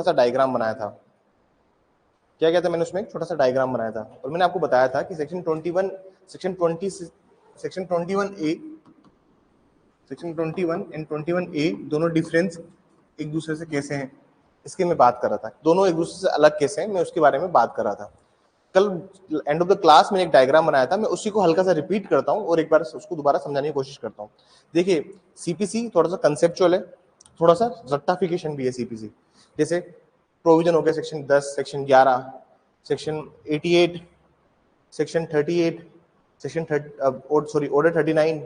सा डायग्राम बनाया था। क्या क्या था, मैंने उसमें एक छोटा सा डायग्राम बनाया था और मैंने आपको बताया था कि section 21 section 20 section 21A section 21 and 21A दोनों डिफरेंस एक दूसरे से कैसे हैं, इसकी मैं बात कर रहा था। दोनों एक दूसरे से अलग कैसे हैं, मैं उसके बारे में बात कर रहा था। कल एंड ऑफ द क्लास में एक डायग्राम बनाया था, मैं उसी को हल्का सा रिपीट करता हूँ और एक बार उसको दोबारा समझाने की कोशिश करता हूँ। देखिए, सीपीसी थोड़ा सा कंसेप्चुअल है, थोड़ा सा रट्टाफिकेशन भी है सीपीसी। जैसे प्रोविजन हो गया section 10, section 11, section 88, section 38, section sorry order 39,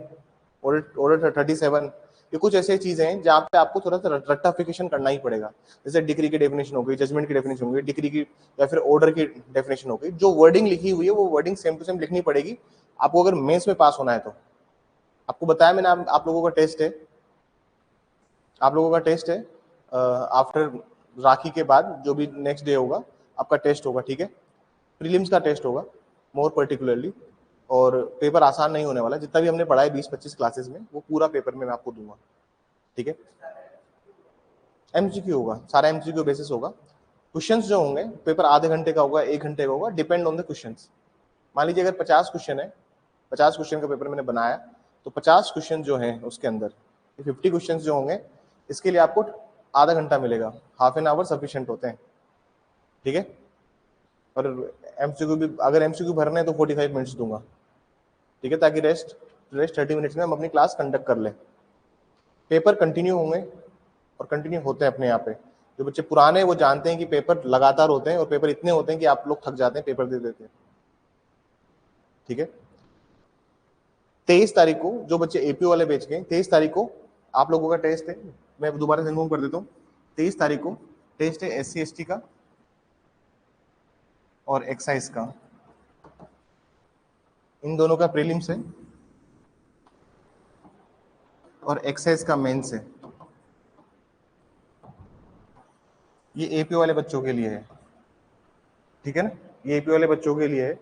order 37। ये कुछ ऐसे चीजें हैं जहाँ पे आपको थोड़ा सा रट्टाफिकेशन करना ही पड़ेगा। जैसे डिग्री की डेफिनेशन हो गई, जजमेंट की डेफिनेशन हो गई, डिग्री की या फिर ऑर्डर की डेफिनेशन हो गई। जो वर्डिंग लिखी हुई है वो वर्डिंग सेम टू सेम लिखनी पड़ेगी आपको अगर मेंस में पास होना है तो। आपको बताया मैंने, आप लोगों का टेस्ट है, आप लोगों का टेस्ट है आफ्टर राखी के बाद जो भी नेक्स्ट डे होगा आपका टेस्ट होगा, ठीक है। प्रीलिम्स का टेस्ट होगा मोर पर्टिकुलरली, और पेपर आसान नहीं होने वाला। जितना भी हमने पढ़ा है 20-25 क्लासेस में वो पूरा पेपर में मैं आपको दूंगा, ठीक है। एमसीक्यू होगा, सारा एमसीक्यू बेसिस होगा। क्वेश्चंस जो होंगे पेपर आधे घंटे का होगा, 1 घंटे का होगा, डिपेंड ऑन द क्वेश्चंस। मान लीजिए अगर 50 क्वेश्चन है, 50 क्वेश्चन का पेपर मैंने बनाया, तो 50 क्वेश्चन जो है उसके अंदर 50 क्वेश्चन जो होंगे इसके लिए आपको आधा घंटा मिलेगा, हाफ एन आवर सफिशिएंट होते हैं, ठीक है। और एमसीक्यू भी अगर एमसीक्यू भरने हैं तो 45 मिनट्स दूंगा, ठीक है, ताकि रेस्ट 30 मिनट्स में हम अपनी क्लास कंडक्ट कर लें। पेपर कंटिन्यू होंगे और कंटिन्यू होते हैं अपने यहाँ पे। जो बच्चे पुराने हैं वो जानते हैं कि पेपर लगातार होते हैं और पेपर इतने होते हैं कि आप लोग थक जाते हैं पेपर दे देते हैं, ठीक है। 23 तारीख को जो बच्चे एपी वाले बेच गए, 23 तारीख को आप लोगों का टेस्ट है। मैं दोबारा से इन्फॉर्म कर देता हूँ, 23 तारीख को टेस्ट है SC ST का और एक्साइज का, इन दोनों का प्रीलिम्स है और एक्साइज का मेंस है। ये एपी वाले बच्चों के लिए है, ठीक है ना। ये एपी वाले बच्चों के लिए है।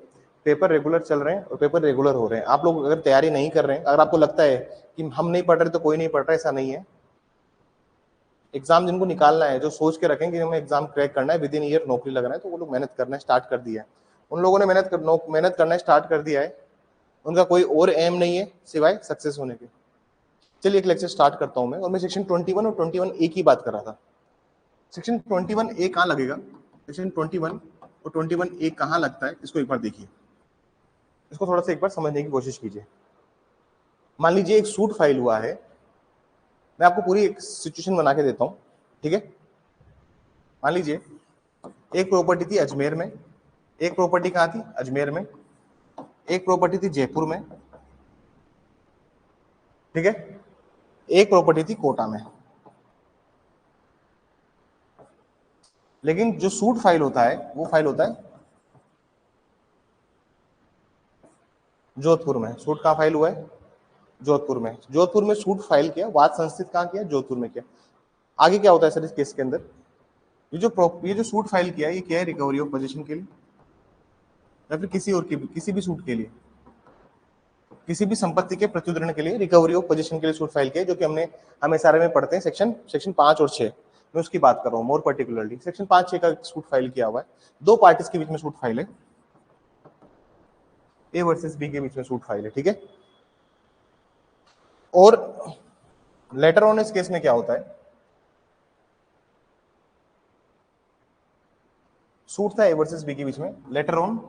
पेपर रेगुलर चल रहे हैं और पेपर रेगुलर हो रहे हैं। आप लोग अगर तैयारी नहीं कर रहे हैं, अगर आपको लगता है कि हम नहीं पढ़ रहे तो कोई नहीं पढ़ रहा, ऐसा नहीं है। एग्जाम जिनको निकालना है, जो सोच के रखें कि हमें एग्जाम क्रैक करना है, विद इन ईयर नौकरी लगना है, तो वो लोग मेहनत करना स्टार्ट कर दिया है। उन लोगों ने मेहनत करना स्टार्ट कर दिया है। उनका कोई और एम नहीं है सिवाय सक्सेस होने के। चलिए एक लेक्चर स्टार्ट करता हूं मैं, और मैं सेक्शन 21 और 21A की बात कर रहा था। सेक्शन 21A कहाँ लगेगा, सेक्शन 21 और 21A कहाँ लगता है, इसको एक बार देखिए, इसको थोड़ा सा एक बार समझने की कोशिश कीजिए। मान लीजिए एक सूट फाइल हुआ है, मैं आपको पूरी एक सिचुएशन बना के देता हूं, ठीक है। मान लीजिए एक प्रॉपर्टी थी अजमेर में, एक प्रॉपर्टी कहाँ थी, अजमेर में, एक प्रॉपर्टी थी जयपुर में, ठीक है, एक प्रॉपर्टी थी कोटा में। लेकिन जो सूट फाइल होता है वो फाइल होता है जोधपुर में। सूट कहाँ फाइल हुआ है, जोधपुर में। जोधपुर में सूट फाइल किया, वाद संस्थित कहाँ किया, जोधपुर में किया। आगे क्या होता है सर इस केस के अंदर, ये जो सूट फाइल किया है ये क्या है, रिकवरी ऑफ पोजीशन के लिए या फिर किसी और की भी, किसी भी सूट के लिए, किसी भी संपत्ति के प्रत्युदरण के लिए रिकवरी ऑफ पोजीशन के लिए सूट फाइल किया, जो कि हम SRA में पढ़ते हैं सेक्शन 5 और 6। मैं उसकी बात कर रहा हूँ मोर पर्टिकुलरली। सेक्शन 5-6 का सूट फाइल किया हुआ है, दो पार्टीज के बीच में सूट फाइल है, A वर्सेस B के बीच में सूट फाइल है, ठीक है। और लेटर ऑन इस केस में क्या होता है, सूट था A वर्सेस B के बीच में, लेटर ऑन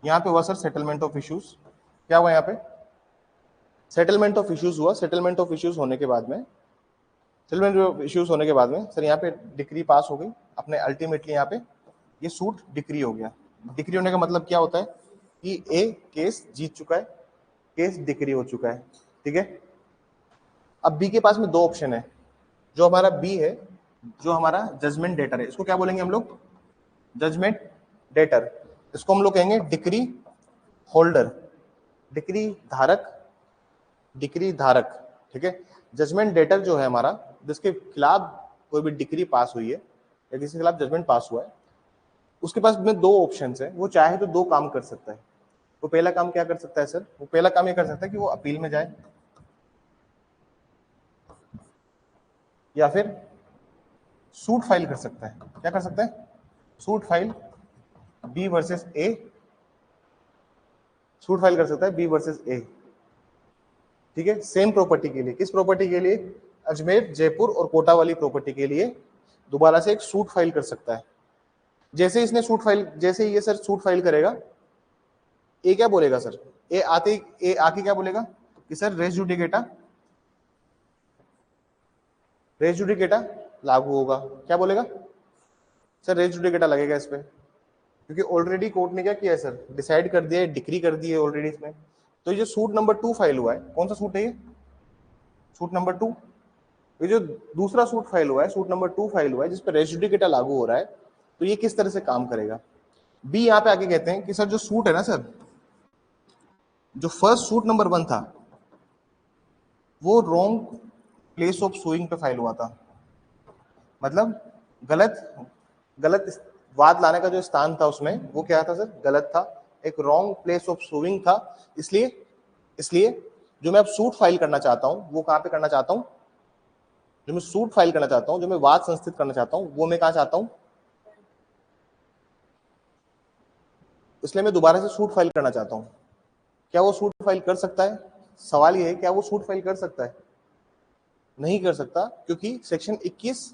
यहाँ पे हुआ सर सेटलमेंट ऑफ इश्यूज। क्या हुआ यहाँ पे, सेटलमेंट ऑफ इश्यूज हुआ। सेटलमेंट ऑफ इश्यूज होने के बाद में, सेटलमेंट ऑफ इश्यूज होने के बाद में सर यहाँ पे डिक्री पास हो गई अपने, अल्टीमेटली यहाँ पे ये सूट डिक्री हो गया। डिक्री होने का मतलब क्या होता है कि ए केस जीत चुका है, केस डिक्री हो चुका है, ठीक है। अब बी के पास में दो ऑप्शन है। जो हमारा बी है, जो हमारा जजमेंट डेटर है, इसको क्या बोलेंगे हम लोग, जजमेंट डेटर। इसको हम लोग कहेंगे डिक्री होल्डर, डिक्री धारक, डिक्री धारक, ठीक है। जजमेंट डेटर जो है हमारा, जिसके खिलाफ कोई भी डिक्री पास हुई है या किसी के खिलाफ जजमेंट पास हुआ है, उसके पास में दो ऑप्शन है। वो चाहे तो दो काम कर सकता है। वो पहला काम क्या कर सकता है सर, वो पहला काम ये कर सकता है कि वो अपील में जाए, या फिर सूट फाइल कर सकता है। क्या कर सकता है? Suit file B versus A, suit file कर सकता है बी वर्सेस ए। ठीक है, सेम प्रॉपर्टी के लिए। किस प्रॉपर्टी के लिए? अजमेर, जयपुर और कोटा वाली प्रॉपर्टी के लिए दोबारा से एक सूट फाइल कर सकता है। जैसे इसने सूट फाइल, जैसे ये सर सूट फाइल करेगा, ए क्या बोलेगा सर? ए आके क्या बोलेगा कि sir res judicata, res judicata लागू होगा। क्या बोलेगा सर? रेस जुडिकेटा लगेगा इस पे, क्योंकि ऑलरेडी कोर्ट ने क्या किया है सर? डिसाइड कर दिया है, डिक्री कर दी है ऑलरेडी इसमें। तो ये सूट नंबर 2 फाइल हुआ है, कौन सा सूट है ये? Suit number 2। ये जो दूसरा सूट फाइल हुआ है, सूट नंबर 2 फाइल हुआ है, जिस पर रेस जुडिकेटा लागू हो रहा है, तो ये किस तरह से काम करेगा? बी यहाँ पे आके कहते हैं कि सर जो सूट है ना सर, जो फर्स्ट सूट नंबर 1 था, वो रॉन्ग प्लेस ऑफ सोइंग पे फाइल हुआ था। मतलब गलत गलत वाद लाने का जो स्थान था उसमें, वो क्या था सर? गलत था, एक रॉन्ग प्लेस ऑफ सोइंग था। इसलिए इसलिए जो मैं अब सूट फाइल करना चाहता हूं, वो कहां पे करना चाहता हूं? जो मैं सूट फाइल करना चाहता हूं, जो मैं वाद संस्थित करना चाहता हूं, वो मैं कहां चाहता हूं? इसलिए मैं दोबारा से सूट फाइल करना चाहता हूं। क्या वो सूट फाइल कर सकता है? सवाल ये है, क्या वो सूट फाइल कर सकता है? नहीं कर सकता, क्योंकि सेक्शन 21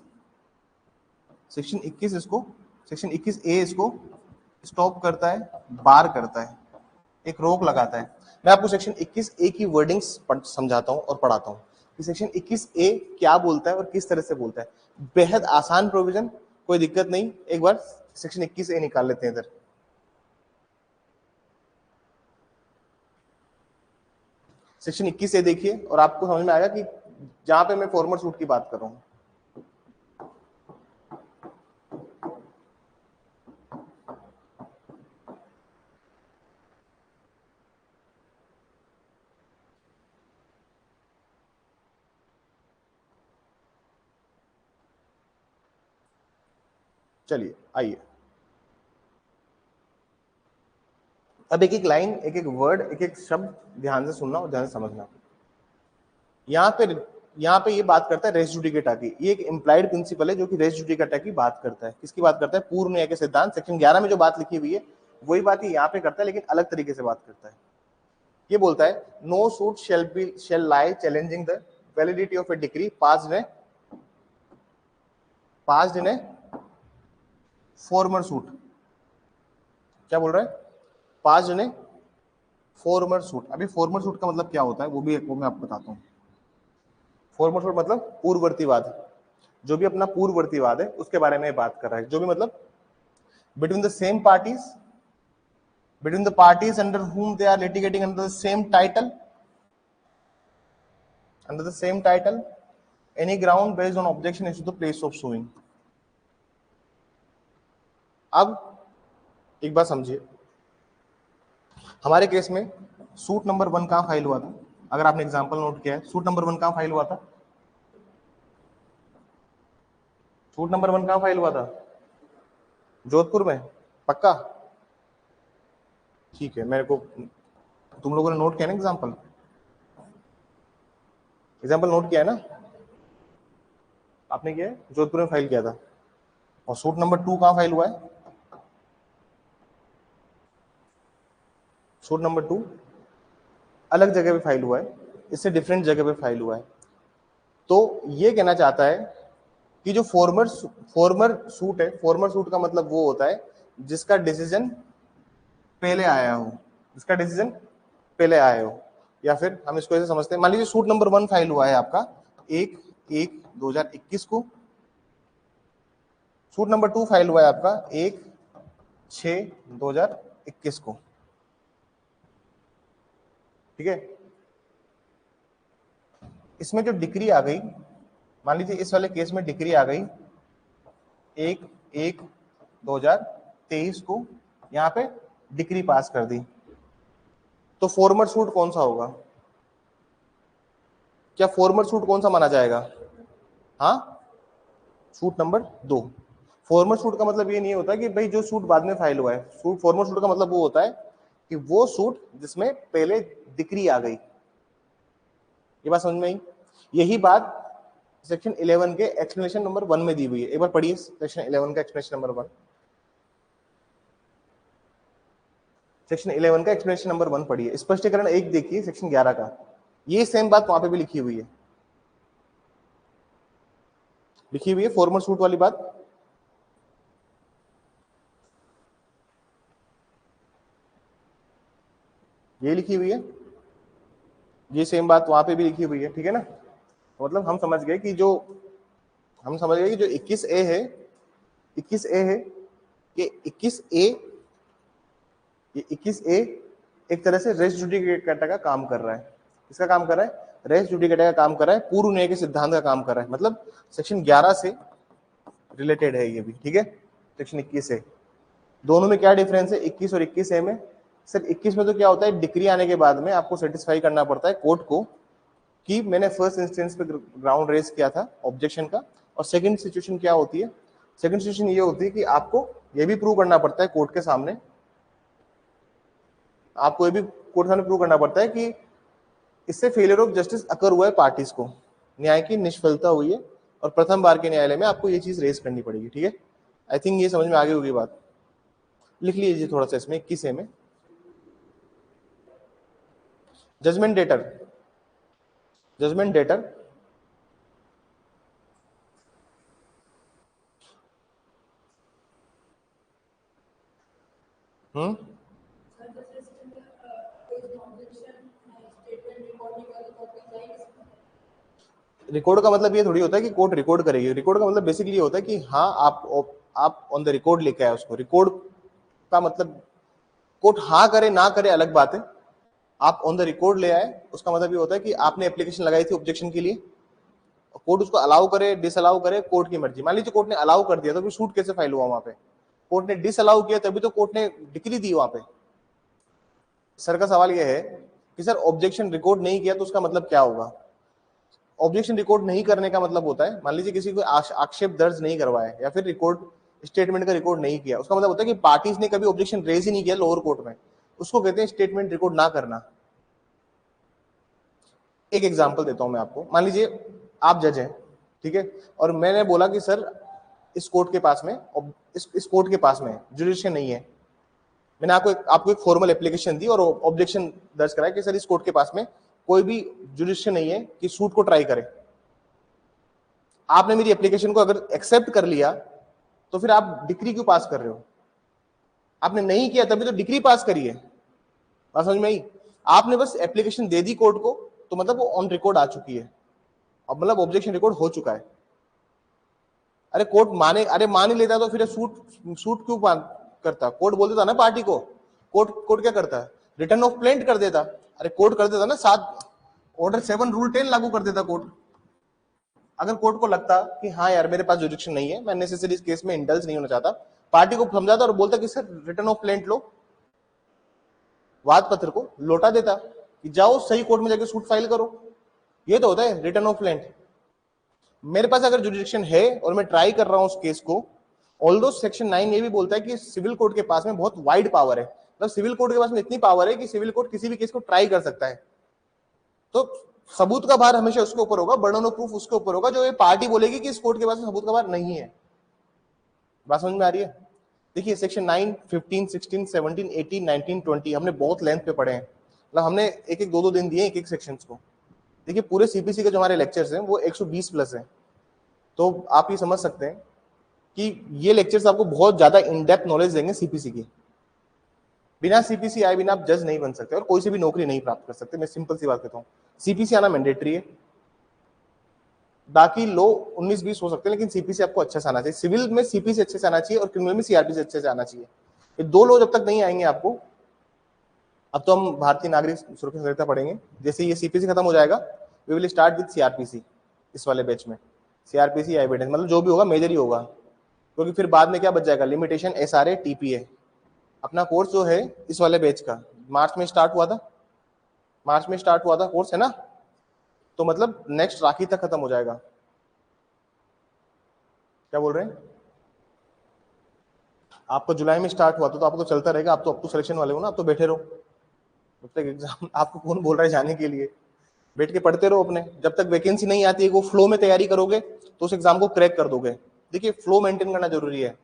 इसको, सेक्शन 21 ए इसको स्टॉप करता है, बार करता है, एक रोक लगाता है। मैं आपको सेक्शन 21 ए की वर्डिंग्स समझाता हूं और पढ़ाता हूं कि सेक्शन 21 ए क्या बोलता है और किस तरह से बोलता है। बेहद आसान प्रोविजन, कोई दिक्कत नहीं। एक बार सेक्शन 21 ए निकाल लेते हैं इधर। सेक्शन 21 ए देखिए और आपको समझ में आएगा कि जहां पे मैं फॉर्मर सूट की बात कर रहा हूं। चलिए आइए, अब एक एक लाइन, एक एक वर्ड, एक एक शब्द ध्यान से सुनना और ध्यान से समझना। यहाँ पे ये बात करता है रेस जुडिकेटा की। ये एक इम्प्लाइड प्रिंसिपल है जो कि रेस जुडिकेटा की बात करता है। किसकी बात करता है? पूर्व न्याय के सिद्धांत सेक्शन 11 में जो बात लिखी हुई है, वही बात ये यहाँ पे करता है, लेकिन अलग तरीके से बात करता है। ये बोलता है no suit shall lie challenging the validity of a decree passed in a former suit. क्या बोल रहा है? Passed in a former suit. अभी फॉर्मर सूट का मतलब क्या होता है, वो मैं आपको बताता हूँ। फॉर्मर सूट मतलब पूर्ववर्तीवाद। जो भी अपना पूर्ववर्तीवाद है उसके बारे में बात कर रहा है। जो भी मतलब between the same parties, between the parties under whom they are litigating under the same title, any ground based on objection is to the place of suing. अब एक बात समझिए, हमारे केस में सूट नंबर 1 कहां फाइल हुआ था? अगर आपने एग्जांपल नोट किया है, सूट नंबर 1 कहां फाइल हुआ था? सूट नंबर 1 कहां फाइल हुआ था? जोधपुर में, पक्का? ठीक है, मेरे को तुम लोगों ने नोट किया ना एग्जांपल नोट किया है ना? आपने किया है? जोधपुर में फाइल किया था। और सूट नंबर 2 कहां फाइल हुआ है? सूट नंबर 2 अलग जगह पे फाइल हुआ है, इससे डिफरेंट जगह पे फाइल हुआ है। तो ये कहना चाहता है कि जो फॉर्मर सूट है, फॉर्मर सूट का मतलब वो होता है जिसका डिसीजन पहले आया हो, या फिर हम इसको ऐसे समझते हैं, मान लीजिए सूट नंबर 1 फाइल हुआ है आपका 1/1/2021 को, सूट नंबर 2 फाइल हुआ है आपका 1/6/2021 को। ठीक है, इसमें जो डिक्री आ गई, मान लीजिए इस वाले केस में डिक्री आ गई 1/1/2023 को, यहां पे डिक्री पास कर दी, तो फॉर्मर सूट कौन सा होगा? क्या फॉर्मर सूट कौन सा माना जाएगा? हाँ, सूट नंबर 2। फॉर्मर सूट का मतलब ये नहीं होता कि भाई जो सूट बाद में फाइल हुआ है। फॉर्मर सूट का मतलब वो होता है कि वो सूट जिसमें पहले डिक्री आ गई। ये बात समझ में आई? यही बात सेक्शन 11 के एक्सप्लेनेशन नंबर 1 में दी हुई है, एक बार पढ़िए सेक्शन 11 का एक्सप्लेनेशन नंबर 1। सेक्शन 11 का एक्सप्लेनेशन नंबर 1 पढ़िए। स्पष्टीकरण 1 देखिए सेक्शन 11 का, ये सेम बात वहां पे भी लिखी हुई है, फॉर्मल सूट वाली बात। ये लिखी हुई है, ये सेम बात वहां पे भी लिखी हुई है, ठीक है ना। मतलब हम समझ गए कि जो 21A है, 21A है, ये 21A, ये 21A एक तरह से रेस जुडिकेटा का काम कर रहा है। किसका काम कर रहा है? रेस जुडिकेटा का काम कर रहा है, पूर्व न्याय के सिद्धांत का काम कर रहा है। मतलब सेक्शन 11 से रिलेटेड है ये भी, ठीक है। सेक्शन 21A, दोनों में क्या डिफरेंस है 21 और 21A में? सर 21 में तो क्या होता है, डिक्री आने के बाद में आपको सेटिस्फाई करना पड़ता है कोर्ट को कि मैंने फर्स्ट इंस्टेंस पे ग्राउंड रेज किया था ऑब्जेक्शन का। और सेकंड सिचुएशन क्या होती है? सेकंड सिचुएशन ये होती है कि आपको ये भी प्रूव करना पड़ता है कोर्ट के सामने, आपको ये भी कोर्ट सामने प्रूव करना पड़ता है कि इससे फेलियर ऑफ जस्टिस अकर हुआ है, पार्टीज को न्याय की निष्फलता हुई है, और प्रथम बार के न्यायालय में आपको ये चीज रेज करनी पड़ेगी, ठीक है। आई थिंक ये समझ में आ गई होगी बात। लिख लीजिए थोड़ा सा इसमें 21A में judgment debtor, judgment debtor record का मतलब ये थोड़ी होता है कि कोर्ट रिकॉर्ड करेगी। रिकॉर्ड का मतलब बेसिकली ये होता है कि हाँ आप ऑन द रिकॉर्ड लेके आए उसको। रिकॉर्ड का मतलब कोर्ट हाँ करे ना करे अलग बात है, आप ऑन द रिकॉर्ड ले आए उसका मतलब ये होता है कि आपने एप्लीकेशन लगाई थी ऑब्जेक्शन के लिए, कोर्ट उसको अलाउ करे डिसअलाउ करे, कोर्ट की मर्जी। मान लीजिए कोर्ट ने अलाउ कर दिया तो फिर सूट कैसे फाइल हुआ वहां पे? कोर्ट ने डिसअलाउ किया तभी तो कोर्ट ने डिक्री दी वहां पे। सर का सवाल यह है कि सर ऑब्जेक्शन रिकॉर्ड नहीं किया तो उसका मतलब क्या होगा? ऑब्जेक्शन रिकॉर्ड नहीं करने का मतलब होता है, मान लीजिए किसी को आक्षेप दर्ज नहीं करवाया या फिर रिकॉर्ड स्टेटमेंट का रिकॉर्ड नहीं किया, उसका मतलब होता है कि पार्टीज ने कभी ऑब्जेक्शन रेज ही नहीं किया लोअर कोर्ट में, उसको कहते हैं स्टेटमेंट रिकॉर्ड ना करना। एक एग्जांपल देता हूं मैं आपको, मान लीजिए आप जज हैं, ठीक है, और मैंने बोला कि सर इस कोर्ट के पास में इस कोर्ट के पास में जुडिशन नहीं है। मैंने आपको एक फॉर्मल एप्लीकेशन दी और ऑब्जेक्शन दर्ज कराया कि सर इस कोर्ट के पास में कोई भी जुडिशन नहीं है कि सूट को ट्राई करे। आपने मेरी एप्लीकेशन को अगर एक्सेप्ट कर लिया तो फिर आप डिक्री क्यों पास कर रहे हो? आपने नहीं किया तभी तो डिक्री पास करी है। बात समझ में आई? आपने बस एप्लीकेशन दे दी कोर्ट को तो मतलब वो ऑन रिकॉर्ड आ चुकी है, अब मतलब ऑब्जेक्शन रिकॉर्ड हो चुका है। अरे कोर्ट मान ही लेता तो फिर सूट क्यों करता? कोर्ट बोल देता ना पार्टी को, कोर्ट क्या करता है? रिटर्न ऑफ प्लेंट कर देता। अरे कोर्ट कर देता ना, 7 ऑर्डर 7 रूल 10 लागू कर देता कोर्ट। अगर कोर्ट को लगता कि हाँ यार मेरे पास जुडिक्शन नहीं है, मैं नेसेसरी इस केस में इंडल्ज नहीं होना चाहता, पार्टी को समझाता और बोलता कि सर रिटर्न ऑफ प्लेंट लो, वाद पत्र को लौटा देता कि जाओ सही कोर्ट में जाके सूट फाइल करो। ये तो होता है रिटर्न ऑफ प्लेंट। मेरे पास अगर जुडिक्शन है और मैं ट्राई कर रहा हूं उस केस को, ऑल्दो सेक्शन 9 ये भी बोलता है कि सिविल कोर्ट के पास में बहुत वाइड पावर है, मतलब सिविल कोर्ट के पास में इतनी पावर है कि सिविल कोर्ट किसी भी केस को ट्राई कर सकता है। तो सबूत का भार हमेशा उसके ऊपर होगा, बर्डन ऑफ प्रूफ उसके ऊपर होगा, जो ये पार्टी बोलेगी कि इस कोर्ट के पास में सबूत का भार नहीं है। बात समझ में आ रही है? देखिए सेक्शन 9, 15, 16, 17, 18, 19, 20 हमने बहुत लेंथ पे पढ़े हैं, मतलब हमने एक एक दो दिन दिए एक सेक्शंस को। देखिए पूरे सीपीसी के जो हमारे लेक्चर्स हैं वो 120 प्लस हैं, तो आप ये समझ सकते हैं कि ये लेक्चर्स आपको बहुत ज्यादा इन डेप्थ नॉलेज देंगे सीपीसी की। बिना सीपीसी आए बिना आप जज नहीं बन सकते और कोई से भी नौकरी नहीं प्राप्त कर सकते। मैं सिंपल सी बात कहता हूँ, सीपीसी आना मैंडेटरी है। बाकी लो 19-20 हो सकते हैं, लेकिन सीपीसी आपको अच्छा से आना चाहिए। सिविल में सीपीसी अच्छे से आना चाहिए और क्रिमिनल में सीआरपीसी अच्छे से आना चाहिए। ये 2 लो जब तक नहीं आएंगे आपको, अब तो हम भारतीय नागरिक सुरक्षा संहिता पढ़ेंगे, जैसे ये सीपीसी खत्म हो जाएगा we will start with CrPC. इस वाले बैच में सीआरपीसी एविडेंस मतलब जो भी होगा मेजर ही होगा, क्योंकि फिर बाद में क्या बच जाएगा, लिमिटेशन, एसआरए, टीपीए। अपना कोर्स जो है इस वाले बैच का मार्च में स्टार्ट हुआ था कोर्स, है ना, तो मतलब नेक्स्ट राखी तक खत्म हो जाएगा। क्या बोल रहे हैं? आपको जुलाई में स्टार्ट हुआ तो आपको तो चलता रहेगा, आप तो सिलेक्शन वाले हो ना, आप तो बैठे रहो जब तक एग्जाम। आपको कौन बोल रहा है जाने के लिए? बैठ के पढ़ते रहो अपने, जब तक वैकेंसी नहीं आती है वो फ्लो में तैयारी करोगे तो उस एग्जाम को क्रैक कर दोगे। देखिए फ्लो मेंटेन करना जरूरी है,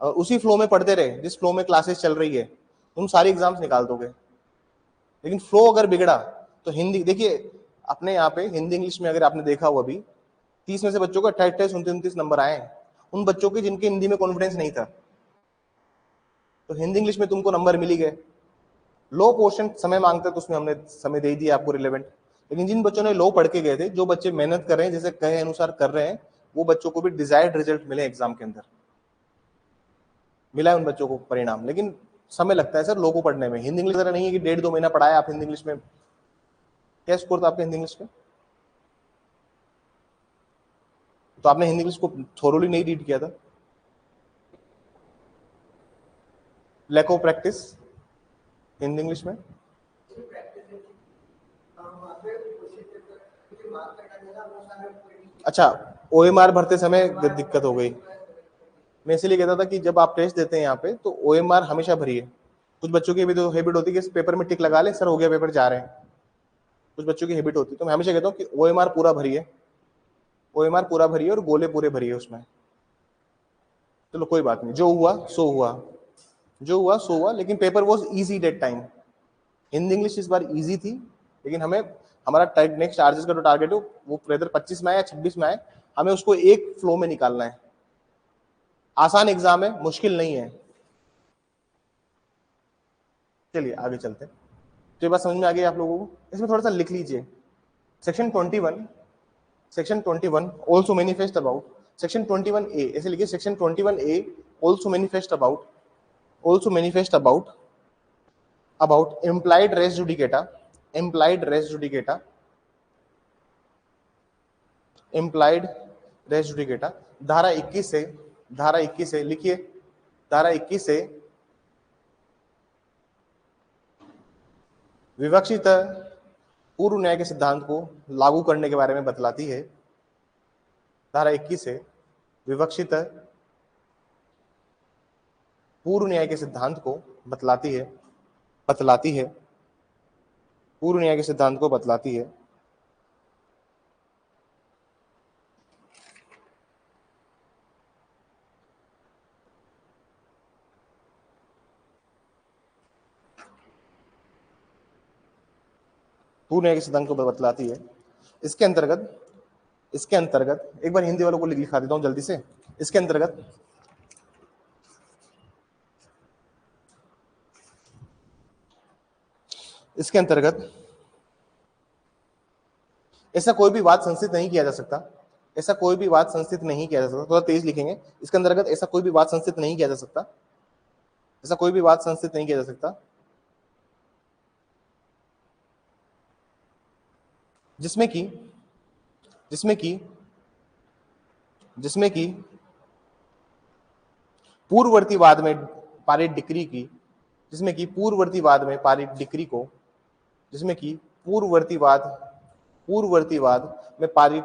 और उसी फ्लो में पढ़ते रहे जिस फ्लो में क्लासेस चल रही है, तुम सारे एग्जाम्स निकाल दोगे। लेकिन फ्लो अगर बिगड़ा तो हिंदी, देखिए अपने यहाँ पे हिंदी इंग्लिश में अगर आपने देखा हो, अभी 30 में से बच्चों को 28 29 नंबर आए, उन बच्चों के जिनके हिंदी में कॉन्फिडेंस नहीं था, तो हिंदी इंग्लिश में तुमको नंबर मिल ही गए। लो पोर्शन समय मांगते तो उसमें हमने समय दे दिया आपको रिलेवेंट, लेकिन जिन बच्चों ने लो पढ़ के गए थे, जो बच्चे मेहनत कर रहे हैं, जैसे कहे अनुसार कर रहे हैं, वो बच्चों को भी डिजायर्ड रिजल्ट मिले एग्जाम के अंदर, मिला है उन बच्चों को परिणाम। लेकिन समय लगता है सर लो को पढ़ने में। हिंदी इंग्लिश तरह नहीं है कि 1.5-2 महीना पढ़ाया आप हिंदी इंग्लिश में। क्या स्कोर था आपके हिंदी इंग्लिश में? तो आपने हिंदी इंग्लिश को थोरोली नहीं रीड किया था, lack of practice Hindi English में। अच्छा, ओएमआर भरते समय दिक्कत हो गई। मैं इसीलिए कहता था कि जब आप टेस्ट देते हैं यहाँ पे तो ओएमआर हमेशा भरिए। कुछ बच्चों की भी तो हैबिट होती है कि पेपर में टिक लगा ले, सर हो गया पेपर, जा रहे हैं। कुछ बच्चों की हैबिट होती है, तो मैं हमेशा कहता हूँ कि ओएमआर पूरा भरिए, ओएमआर पूरा भरिए और गोले पूरे भरिए उसमें। चलो कोई बात नहीं, जो हुआ सो हुआ, जो हुआ सो हुआ। लेकिन paper was easy that time. Hindi English इस बार ईजी थी, लेकिन हमें हमारा नेक्स्ट आरजेस का जो टारगेट है वो वेदर 25 में आए या 26 में आए, हमें उसको एक फ्लो में निकालना है। आसान एग्जाम है, मुश्किल नहीं है। चलिए आगे चलते हैं। तो ये बात समझ में आ गई आप लोगों को? इसमें थोड़ा सा लिख लीजिए। Section 21 also manifest about, section 21A ऐसे लिखिए, section 21A also manifest about implied res judicata, implied res judicata, implied res judicata. धारा 21 से लिखिए, धारा 21 से विवक्षित पूर्व न्याय के सिद्धांत को लागू करने के बारे में बतलाती है। धारा 21 से विवक्षित पूर्व न्याय के सिद्धांत को बतलाती है, पूर्व न्याय के सिद्धांत को बतलाती है। पूर्व न्याय के सिद्धांत को बतलाती है। इसके अंतर्गत एक बार हिंदी वालों को लिखा देता हूं जल्दी से। इसके अंतर्गत ऐसा कोई भी वाद संस्थित नहीं किया जा सकता, ऐसा कोई भी वाद संस्थित नहीं किया जा सकता। थोड़ा तेज लिखेंगे। इसके अंतर्गत ऐसा कोई भी वाद संस्थित नहीं किया जा सकता, ऐसा कोई भी वाद संस्थित नहीं किया जा सकता जिसमें कि पूर्ववर्ती वाद में पारित डिक्री की, जिसमें कि पूर्ववर्ती वाद में पारित डिक्री को, जिसमें कि पूर्ववर्ती वाद में पारित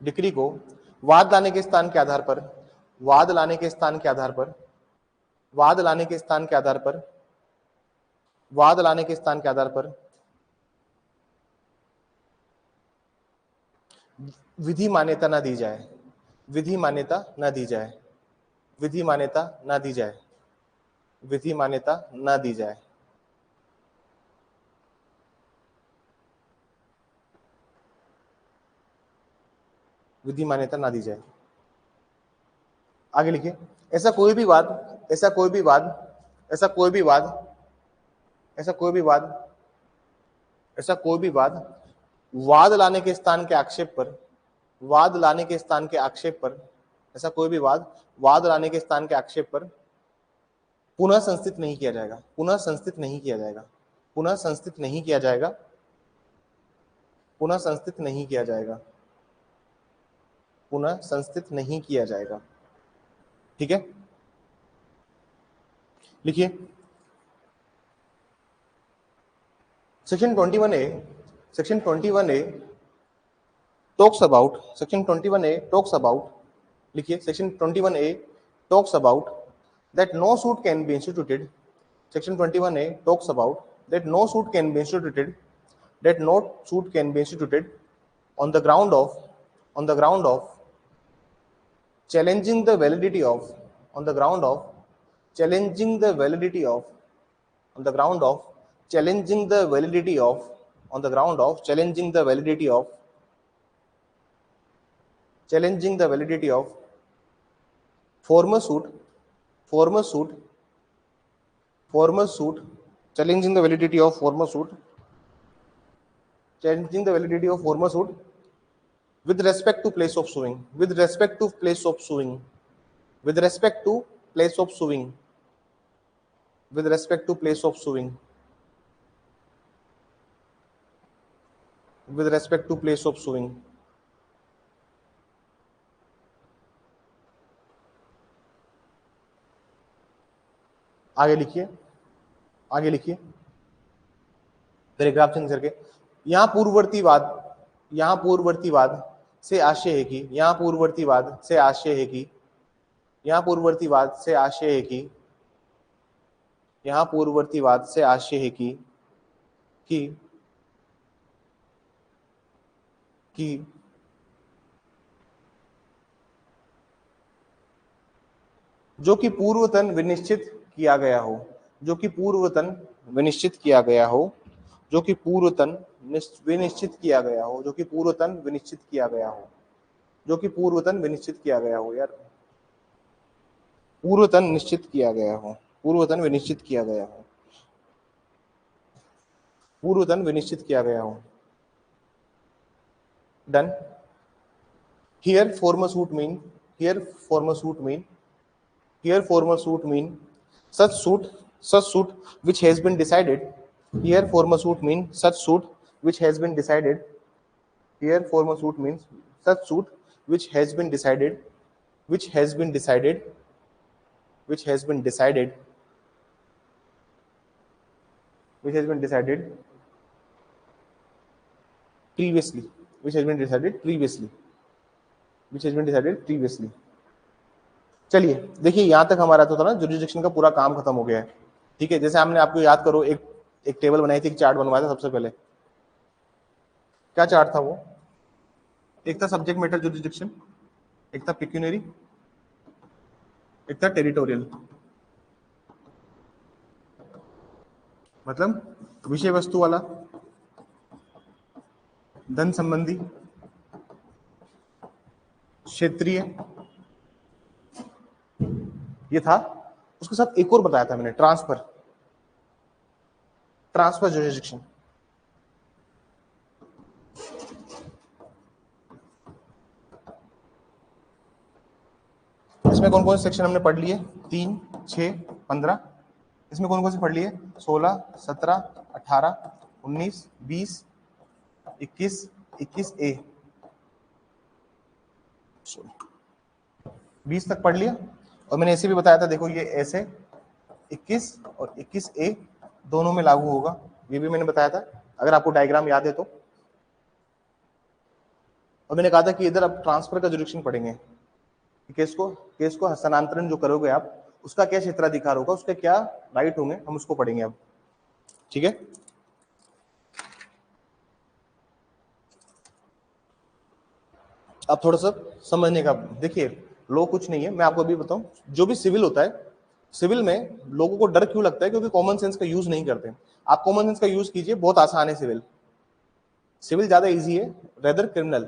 डिक्री को वाद लाने के स्थान के आधार पर विधि मान्यता न दी जाए, विधि मान्यता न दी जाए, विधि मान्यता न दी जाए, विधि मान्यता न दी जाए। विधि मान्यता ना दी जाए। आगे लिखिए, ऐसा कोई भी वाद वाद लाने के स्थान के आक्षेप पर, ऐसा कोई भी वाद लाने के स्थान के आक्षेप पर पुनः संस्थित नहीं किया जाएगा, पुनः संस्थित नहीं किया जाएगा, पुनः संस्थित नहीं किया जाएगा, पुनः संस्थित नहीं किया जाएगा, पुनः संस्थित नहीं किया जाएगा। ठीक है, लिखिए सेक्शन 21A टॉक्स अबाउट, लिखिए section 21A talks about that no suit can be instituted Section 21A talks about that no suit can be instituted on the ground of challenging the validity of on the ground of challenging the validity of on the ground of challenging the validity of on the ground of challenging the validity of former suit challenging the validity of former suit with respect to place of suing with respect to place of suing with respect to place of suing with respect to place of suing with respect to place of suing आगे लिखिए paragraph change करके यहाँ पूर्ववर्तीवाद से आशय है कि यहाँ पूर्ववर्तीवाद से आशय है कि यहाँ पूर्ववर्तीवाद से आशय है कि यहाँ पूर्ववर्तीवाद से आशय है कि जो कि पूर्वतन विनिश्चित किया गया हो जो कि पूर्वतन विनिश्चित किया गया हो जो कि पूर्वतन विनिश्चित किया गया हो जो कि पूर्वतन विनिश्चित किया गया हो जो कि पूर्वतन विनिश्चित किया गया हो यार पूर्वतन निश्चित किया गया हो पूर्वतन विनिश्चित किया गया हो पूर्वतन विनिश्चित किया गया हो done here former suit mean such suit which has been decided here former suit mean such suit which has been decided here former suit means such suit which has been decided which has been decided which has been decided which has been decided previously which has been decided previously which has been decided previously चलिए देखिए यहां तक हमारा तो था ना jurisdiction का पूरा काम खत्म हो गया है ठीक है जैसे हमने आपको याद करो एक टेबल बनाई थी एक चार्ट बनवाया था सबसे पहले क्या चार्ट था वो एक था सब्जेक्ट मैटर जुरिडिक्शन एक था पेक्यूनियरी एक था टेरिटोरियल मतलब विषय वस्तु वाला धन संबंधी क्षेत्रीय ये था उसके साथ एक और बताया था मैंने ट्रांसफर जुरिडिक्शन इसमें कौन कौन से सेक्शन हमने पढ़ लिए 3, 6, 15 इसमें कौन कौन से पढ़ लिए 16, 17, 18, 19, 20, 21 ए 20 तक पढ़ लिया और मैंने ऐसे भी बताया था देखो ये ऐसे 21 और 21 ए दोनों में लागू होगा ये भी मैंने बताया था अगर आपको डायग्राम याद है तो और मैंने कहा था कि इधर अब ट्रांसफर का जुरिडिक्शन पढ़ेंगे केस को हस्तांतरण जो करोगे आप उसका क्या क्षेत्राधिकार होगा उसके क्या राइट होंगे हम उसको पढ़ेंगे अब ठीक है अब थोड़ा सा समझने का देखिए लॉ कुछ नहीं है मैं आपको अभी बताऊं जो भी सिविल होता है सिविल में लोगों को डर क्यों लगता है क्योंकि कॉमन सेंस का यूज नहीं करते आप कॉमन सेंस का यूज कीजिए बहुत आसान है सिविल ज्यादा इजी है रेदर क्रिमिनल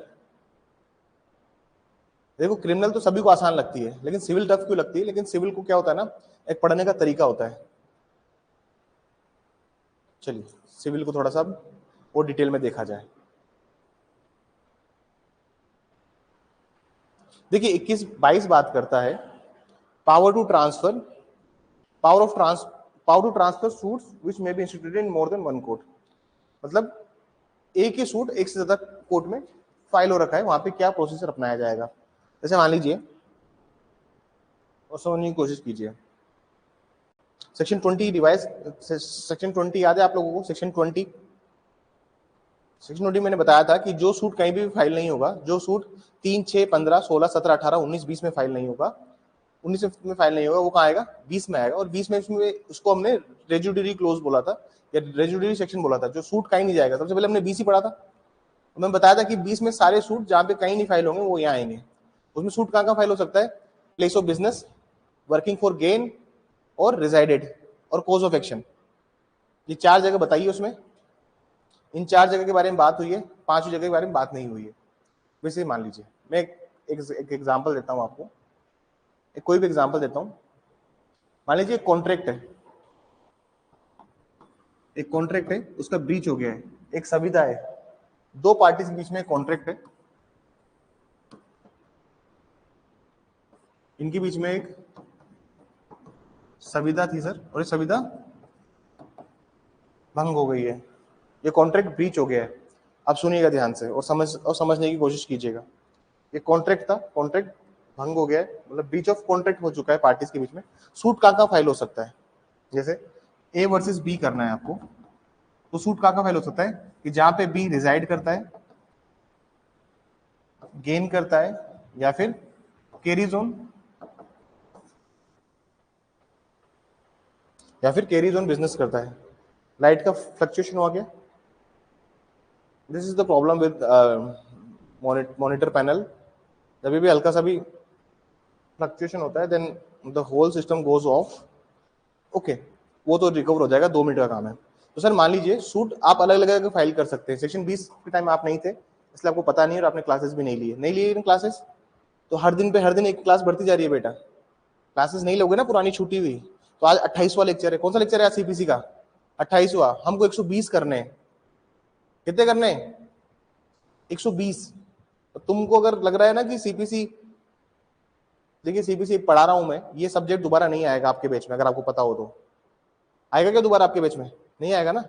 देखो क्रिमिनल तो सभी को आसान लगती है लेकिन सिविल टफ क्यों लगती है लेकिन सिविल को क्या होता है ना एक पढ़ने का तरीका होता है चलिए सिविल को थोड़ा सा और डिटेल में देखा जाए देखिए 21-22 बात करता है power to transfer suits which may be instituted in more than one court मतलब एक ही सूट एक से ज्यादा कोर्ट में फाइल हो रखा है वहां पे क्या प्रोसीजर अपनाया जाएगा जैसे मान लीजिए और समझने की कोशिश कीजिए सेक्शन 20 रिवाइज सेक्शन 20 याद है आप लोगों को सेक्शन 20 मैंने बताया था कि जो सूट कहीं भी फाइल नहीं होगा जो सूट 3, 6, 15, 16, 17, 18, 19, 20 में फाइल नहीं होगा 19 में फाइल नहीं होगा, वो कहाँ आएगा 20 में आएगा। और 20 में उसको हमने रेजुडरी क्लोज बोला था या रेजुडरी सेक्शन बोला था, जो सूट कहीं नहीं जाएगा। सबसे पहले हमने 20 ही पढ़ा था, मैं बताया था कि 20 में सारे सूट जहाँ पे कहीं नहीं फाइल होंगे वो यहाँ आएंगे। उसमें सूट कहाँ कहाँ फाइल हो सकता है, place of business, working for gain और रिजाइडेड और कोज ऑफ एक्शन, ये 4 जगह बताइए। उसमें इन 4 जगह के बारे में बात हुई है, 5वीं जगह के बारे में बात नहीं हुई है। वैसे मान लीजिए मैं एक एग्जाम्पल देता हूँ आपको, कोई भी एग्जाम्पल देता हूँ। मान लीजिए कॉन्ट्रैक्ट है, एक कॉन्ट्रैक्ट है, उसका ब्रीच हो गया है, एक संविदा है, 2 पार्टीज के बीच में कॉन्ट्रैक्ट है, इनके बीच में एक संविदा थी सर, और ये संविदा भंग हो गई है, ये कॉन्ट्रैक्ट ब्रीच हो गया है। अब सुनिएगा ध्यान से और समझने की कोशिश कीजिएगा। ये कॉन्ट्रैक्ट था, कॉन्ट्रैक्ट भंग हो गया है, मतलब ब्रीच ऑफ कॉन्ट्रैक्ट हो चुका है पार्टीज के बीच में। सूट कहाँ फाइल हो सकता है, जैसे ए वर्सेस बी करना है आपको, तो सूट कहाँ फाइल हो सकता है कि जहां पे बी रिजाइड करता है, गेन करता है, या फिर कैरीज ऑन बिजनेस करता है। लाइट का फ्लक्चुएशन हो गया, this is the problem with monitor panel. जब भी हल्का सा भी फ्लक्चुएशन होता है then the whole system goes off. Okay, वो तो रिकवर हो जाएगा, 2 मिनट का काम है। तो सर मान लीजिए सूट आप अलग अलग फाइल कर सकते हैं। सेक्शन 20 के टाइम आप नहीं थे, इसलिए आपको पता नहीं, और आपने क्लासेस भी नहीं लिए इन क्लासेस, तो हर दिन एक क्लास बढ़ती जा रही है बेटा। क्लासेस नहीं लोगे ना पुरानी छूटी हुई, तो आज 28वां लेक्चर है। कौन सा लेक्चर है आज सीपीसी का? 28वां। हमको 120 करने हैं। कितने करने हैं? 120। तो तुमको अगर लग रहा है ना कि सीपीसी, देखिए सीपीसी पढ़ा रहा हूं मैं, ये सब्जेक्ट दोबारा नहीं आएगा आपके बैच में, अगर आपको पता हो तो। आएगा क्या दोबारा आपके बैच में? नहीं आएगा ना।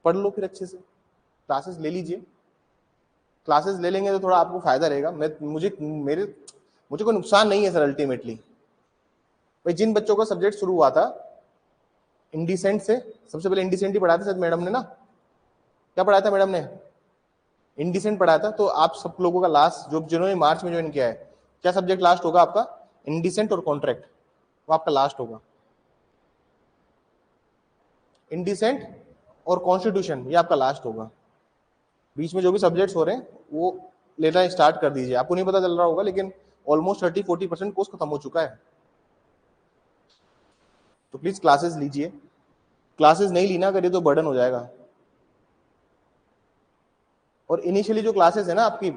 पढ़ लो फिर अच्छे से, क्लासेस ले लीजिए। क्लासेस ले लेंगे तो थोड़ा आपको फायदा रहेगा। मुझे कोई नुकसान नहीं है सर अल्टीमेटली। भाई जिन बच्चों का सब्जेक्ट शुरू हुआ था इंडिसेंट से, सबसे पहले इंडिसेंट ही पढ़ाया था सर मैडम ने ना। क्या पढ़ाया था मैडम ने? इंडिसेंट पढ़ाया था। तो आप सब लोगों का लास्ट, जो जिन्होंने मार्च में ज्वाइन किया है, क्या सब्जेक्ट लास्ट होगा आपका? इंडिसेंट और कॉन्ट्रैक्ट, वो आपका लास्ट होगा। इंडिसेंट और कॉन्स्टिट्यूशन, ये आपका लास्ट होगा। बीच में जो भी सब्जेक्ट्स हो रहे हैं वो लेना स्टार्ट कर दीजिए। आपको नहीं पता चल रहा होगा, लेकिन ऑलमोस्ट 30-40% कोर्स खत्म हो चुका है। तो प्लीज क्लासेस लीजिए। क्लासेस नहीं लीना करिए तो बर्डन हो जाएगा। और इनिशियली जो क्लासेस है ना आपकी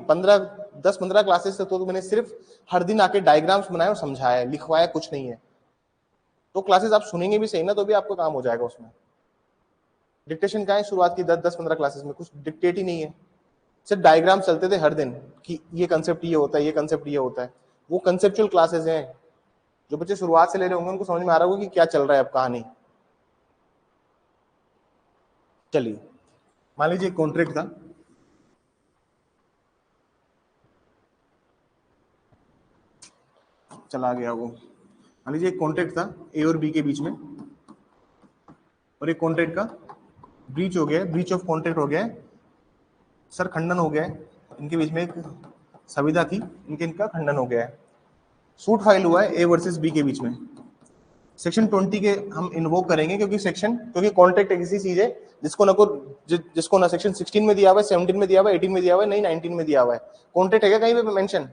10-15 क्लासेस से, तो मैंने सिर्फ हर दिन आके डायग्राम्स बनाए और समझाया, लिखवाया कुछ नहीं है। तो क्लासेस आप सुनेंगे भी सही ना तो भी आपको काम हो जाएगा उसमें। डिक्टेशन का है शुरुआत की 10-15 क्लासेस में, कुछ डिक्टेट ही नहीं है, सिर्फ डायग्राम चलते थे हर दिन कि ये कंसेप्ट ये होता है, ये कंसेप्ट ये होता है। वो कंसेप्चुअल क्लासेस हैं। जो बच्चे शुरुआत से ले रहे होंगे उनको समझ में आ रहा होगा कि क्या चल रहा है अब कहानी। चलिए मान लीजिए कॉन्ट्रैक्ट था, चला गया वो। मान लीजिए एक कॉन्ट्रैक्ट था ए और बी के बीच में, और एक कॉन्ट्रैक्ट का ब्रीच हो गया है, ब्रीच ऑफ कॉन्ट्रैक्ट हो गया है सर, खंडन हो गया है। इनके बीच में एक संविदा थी, इनका खंडन हो गया है। सूट फाइल हुआ है ए वर्सेस बी के बीच में। सेक्शन 20 के हम इन्वोक करेंगे, क्योंकि कॉन्ट्रैक्ट एक ऐसी चीज है जिसको ना सेक्शन 16 में दिया हुआ है, 17 में दिया हुआ है, 18 में दिया हुआ है, नहीं 19 में दिया हुआ है। कॉन्ट्रैक्ट है क्या कहीं पे मेंशन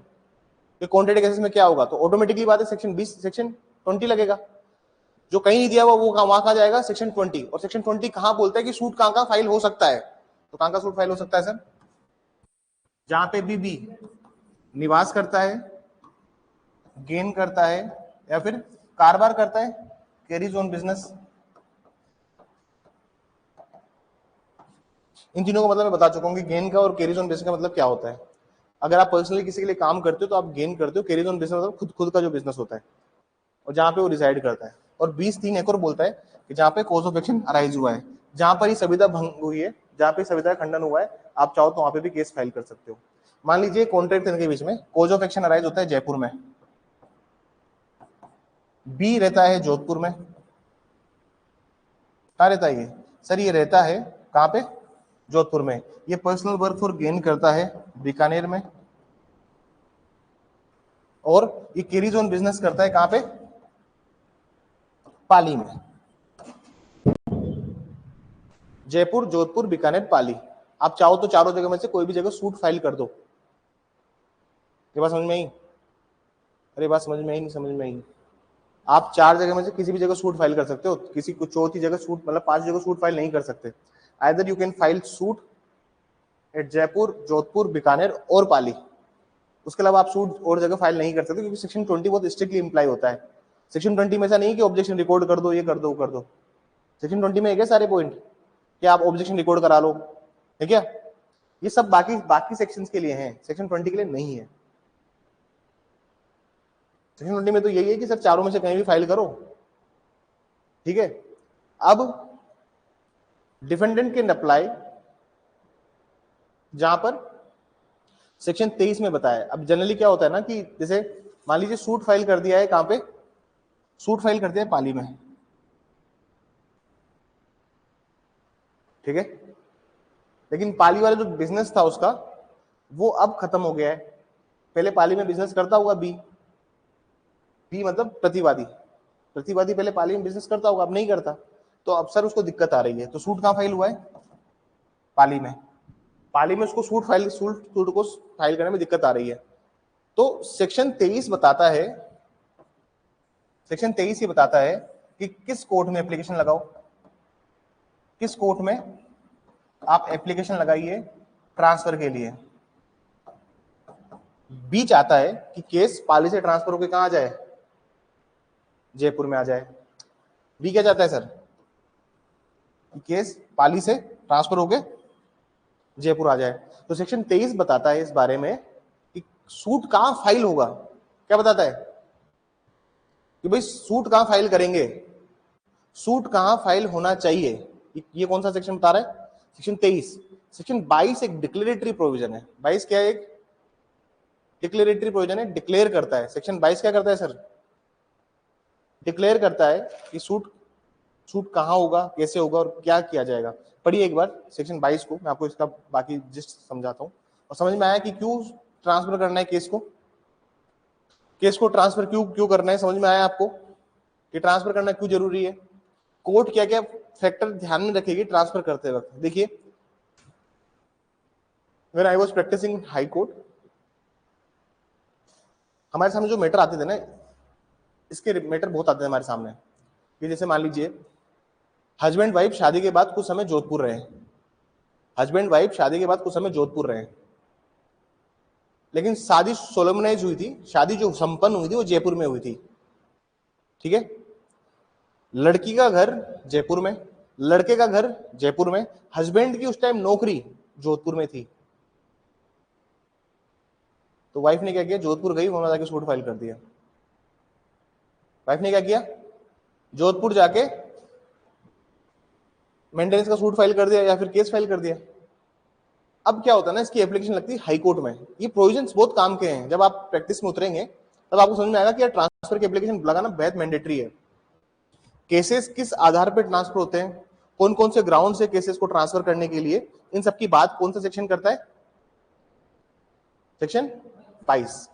कि कॉन्ट्रैक्ट केसेस में क्या होगा? तो ऑटोमेटिकली बात है सेक्शन 20 लगेगा। जो कहीं नहीं दिया हुआ वो वहां कहा जाएगा सेक्शन 20। और सेक्शन 20 कहां बोलता है कि सूट कहां फाइल हो सकता है? तो कहां का सूट फाइल हो सकता है सर? जहां पे भी बी निवास करता है, गेन करता है, या फिर कारोबार करता है, कैरीज ऑन बिजनेस। इन तीनों का मतलब मैं बता चुका हूं कि गेन का और कैरीज ऑन बिजनेस का मतलब क्या होता है। अगर आप पर्सनली किसी के लिए काम करते हो तो आप गेन करते हो। कैरीज ऑन बिजनेस मतलब खुद का जो बिजनेस होता है और जहां पे वो रिसाइड करता है। और 20(3) एक और बोलता है कि जहां पे कॉज ऑफ एक्शन अराइज हुआ है, जहां पर ही संविदा भंग हुई है, जहां पे संविदा खंडन हुआ है, आप चाहो तो वहां पे भी केस फाइल कर सकते हो। मान लीजिए कॉन्ट्रैक्ट के बीच में कॉज ऑफ एक्शन अराइज होता है जयपुर में, बी रहता है जोधपुर में। कहाँ रहता है ये सर? ये रहता है कहाँ पे? जोधपुर में। ये पर्सनल वर्क फॉर गेन करता है बीकानेर में, और ये कैरीज ऑन बिजनेस करता है कहां पे? पाली में। जयपुर, जोधपुर, बीकानेर, पाली। आप चाहो तो चारों जगह में से कोई भी जगह सूट फाइल कर दो। ये बात समझ में आई? अरे बात समझ में आई? नहीं समझ में आई? आप चार जगह में से किसी भी जगह सूट फाइल कर सकते हो, किसी को चौथी जगह सूट मतलब पांच जगह सूट फाइल नहीं कर सकते। Either you can file suit at Jaipur, Jodhpur, Bikaner और पाली। उसके अलावा आप सूट और जगह फाइल नहीं कर सकते, क्योंकि सेक्शन 20 बहुत स्ट्रिक्टली इंप्लाई होता है। सेक्शन 20 में ऐसा नहीं कि ऑब्जेक्शन रिकॉर्ड कर दो, ये कर दो, कर दो। सेक्शन 20 में है क्या सारे पॉइंट कि आप ऑब्जेक्शन रिकॉर्ड करा लो, है क्या? ये सब बाकी बाकी सेक्शंस के लिए हैं, सेक्शन 20 के लिए नहीं है। सेक्शन 20 में तो यही है कि सर चारों में से कहीं भी फाइल करो, ठीक है। अब डिफेंडेंट कैन अप्लाई, जहां पर सेक्शन 23 में बताया। अब जनरली क्या होता है ना कि जैसे मान लीजिए सूट फाइल कर दिया है, कहां पे? सूट फाइल कर दिया है पाली में, ठीक है। लेकिन पाली वाला जो बिजनेस था उसका, वो अब खत्म हो गया है। पहले पाली में बिजनेस करता हुआ बी मतलब प्रतिवादी, प्रतिवादी पहले पाली में बिजनेस करता होगा, अब नहीं करता, तो अब सर उसको दिक्कत आ रही है। तो सूट कहां फाइल हुआ है? पाली में। पाली में उसको सूट को फाइल करने में दिक्कत आ रही है। तो सेक्शन 23 बताता है, सेक्शन 23 ये बताता है कि किस कोर्ट में एप्लीकेशन लगाओ, किस कोर्ट में आप एप्लीकेशन लगाइए ट्रांसफर के लिए। बी चाहता है कि केस पाली से ट्रांसफर होकर कहां आ जाए? जयपुर में आ जाए। बी क्या चाहता है सर? कि केस पाली से ट्रांसफर होके जयपुर आ जाए। तो सेक्शन 23 बताता है इस बारे में कि सूट कहां फाइल होगा। क्या बताता है कि भाई सूट कहां फाइल करेंगे, सूट कहां फाइल होना चाहिए। ये कौन सा सेक्शन बता रहा है? सेक्शन 23। सेक्शन 22 एक डिक्लेरेटरी प्रोविजन है। 22 क्या है? एक डिक्लेरेटरी प्रोविजन है, डिक्लेयर करता है। सेक्शन 22 क्या करता है सर? डिक्लेयर करता है कि सूट कहां होगा, कैसे होगा और क्या किया जाएगा। पढ़िए एक बार सेक्शन 22 को, मैं आपको इसका बाकी जिस्ट समझाता हूं। और समझ में आया कि क्यों ट्रांसफर करना है केस को, केस को ट्रांसफर क्यों क्यों करना है? समझ में आया आपको कि ट्रांसफर करना क्यों जरूरी है? कोर्ट क्या क्या फैक्टर ध्यान में रखेगी ट्रांसफर करते वक्त? देखिए, when I was practicing high court, हमारे सामने जो मैटर आते थे ना, इसके मैटर बहुत आते थे हमारे सामने। कि जैसे मान लीजिए हस्बैंड वाइफ शादी के बाद कुछ समय जोधपुर रहे, हस्बैंड वाइफ शादी के बाद कुछ समय जोधपुर रहे, लेकिन शादी सोलमनाइज हुई थी, शादी जो संपन्न हुई थी वो जयपुर में हुई थी, ठीक है। लड़की का घर जयपुर में, लड़के का घर जयपुर में, हस्बैंड की उस टाइम नौकरी जोधपुर में थी। तो वाइफ ने क्या किया? जोधपुर गई, वहां जाके सूट फाइल कर दिया। वाइफ ने क्या किया? जोधपुर जाके मेंटेनेंस का सूट फाइल कर दिया या फिर केस फाइल कर दिया। अब क्या होता है ना, इसकी एप्लीकेशन लगती है हाई कोर्ट में। ये प्रोविजंस बहुत काम के हैं, जब आप प्रैक्टिस में उतरेंगे तब आपको समझ में आएगा कि यार ट्रांसफर की एप्लीकेशन लगाना बेहद मैंडेटरी है। केसेस किस आधार पर ट्रांसफर होते हैं, कौन कौन से ग्राउंड से केसेस को ट्रांसफर करने के लिए, इन सब की बात कौन सा सेक्शन करता है? सेक्शन 22।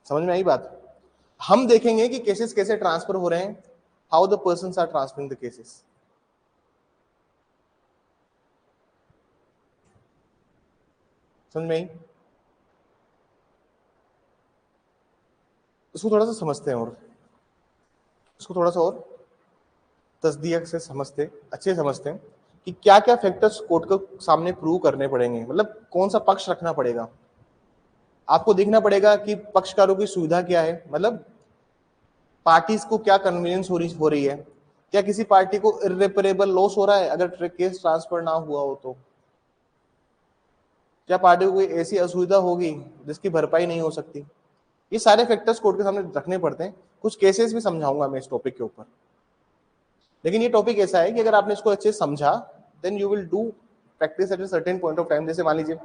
समझ में आई बात? हम देखेंगे कि केसेस कैसे ट्रांसफर हो रहे हैं, how the persons are transferring the cases. समझ में आई? इसको थोड़ा सा समझते हैं, और इसको थोड़ा सा और तस्दीक से समझते, अच्छे समझते हैं कि क्या क्या फैक्टर्स कोर्ट को सामने प्रूव करने पड़ेंगे, मतलब कौन सा पक्ष रखना पड़ेगा। आपको देखना पड़ेगा कि पक्षकारों की सुविधा क्या है, मतलब पार्टीज को क्या कन्वीनियंस हो रही है, क्या किसी पार्टी को इर्रेपरेबल लॉस हो रहा है अगर केस ट्रांसफर ना हुआ हो तो, क्या पार्टी को कोई ऐसी असुविधा होगी जिसकी भरपाई नहीं हो सकती। ये सारे फैक्टर्स कोर्ट के सामने रखने पड़ते हैं। कुछ केसेस भी समझाऊंगा मैं इस टॉपिक के ऊपर, लेकिन ये टॉपिक ऐसा है कि अगर आपने इसको अच्छे से समझा, then you will do practice at a certain point of time. जैसे मान लीजिए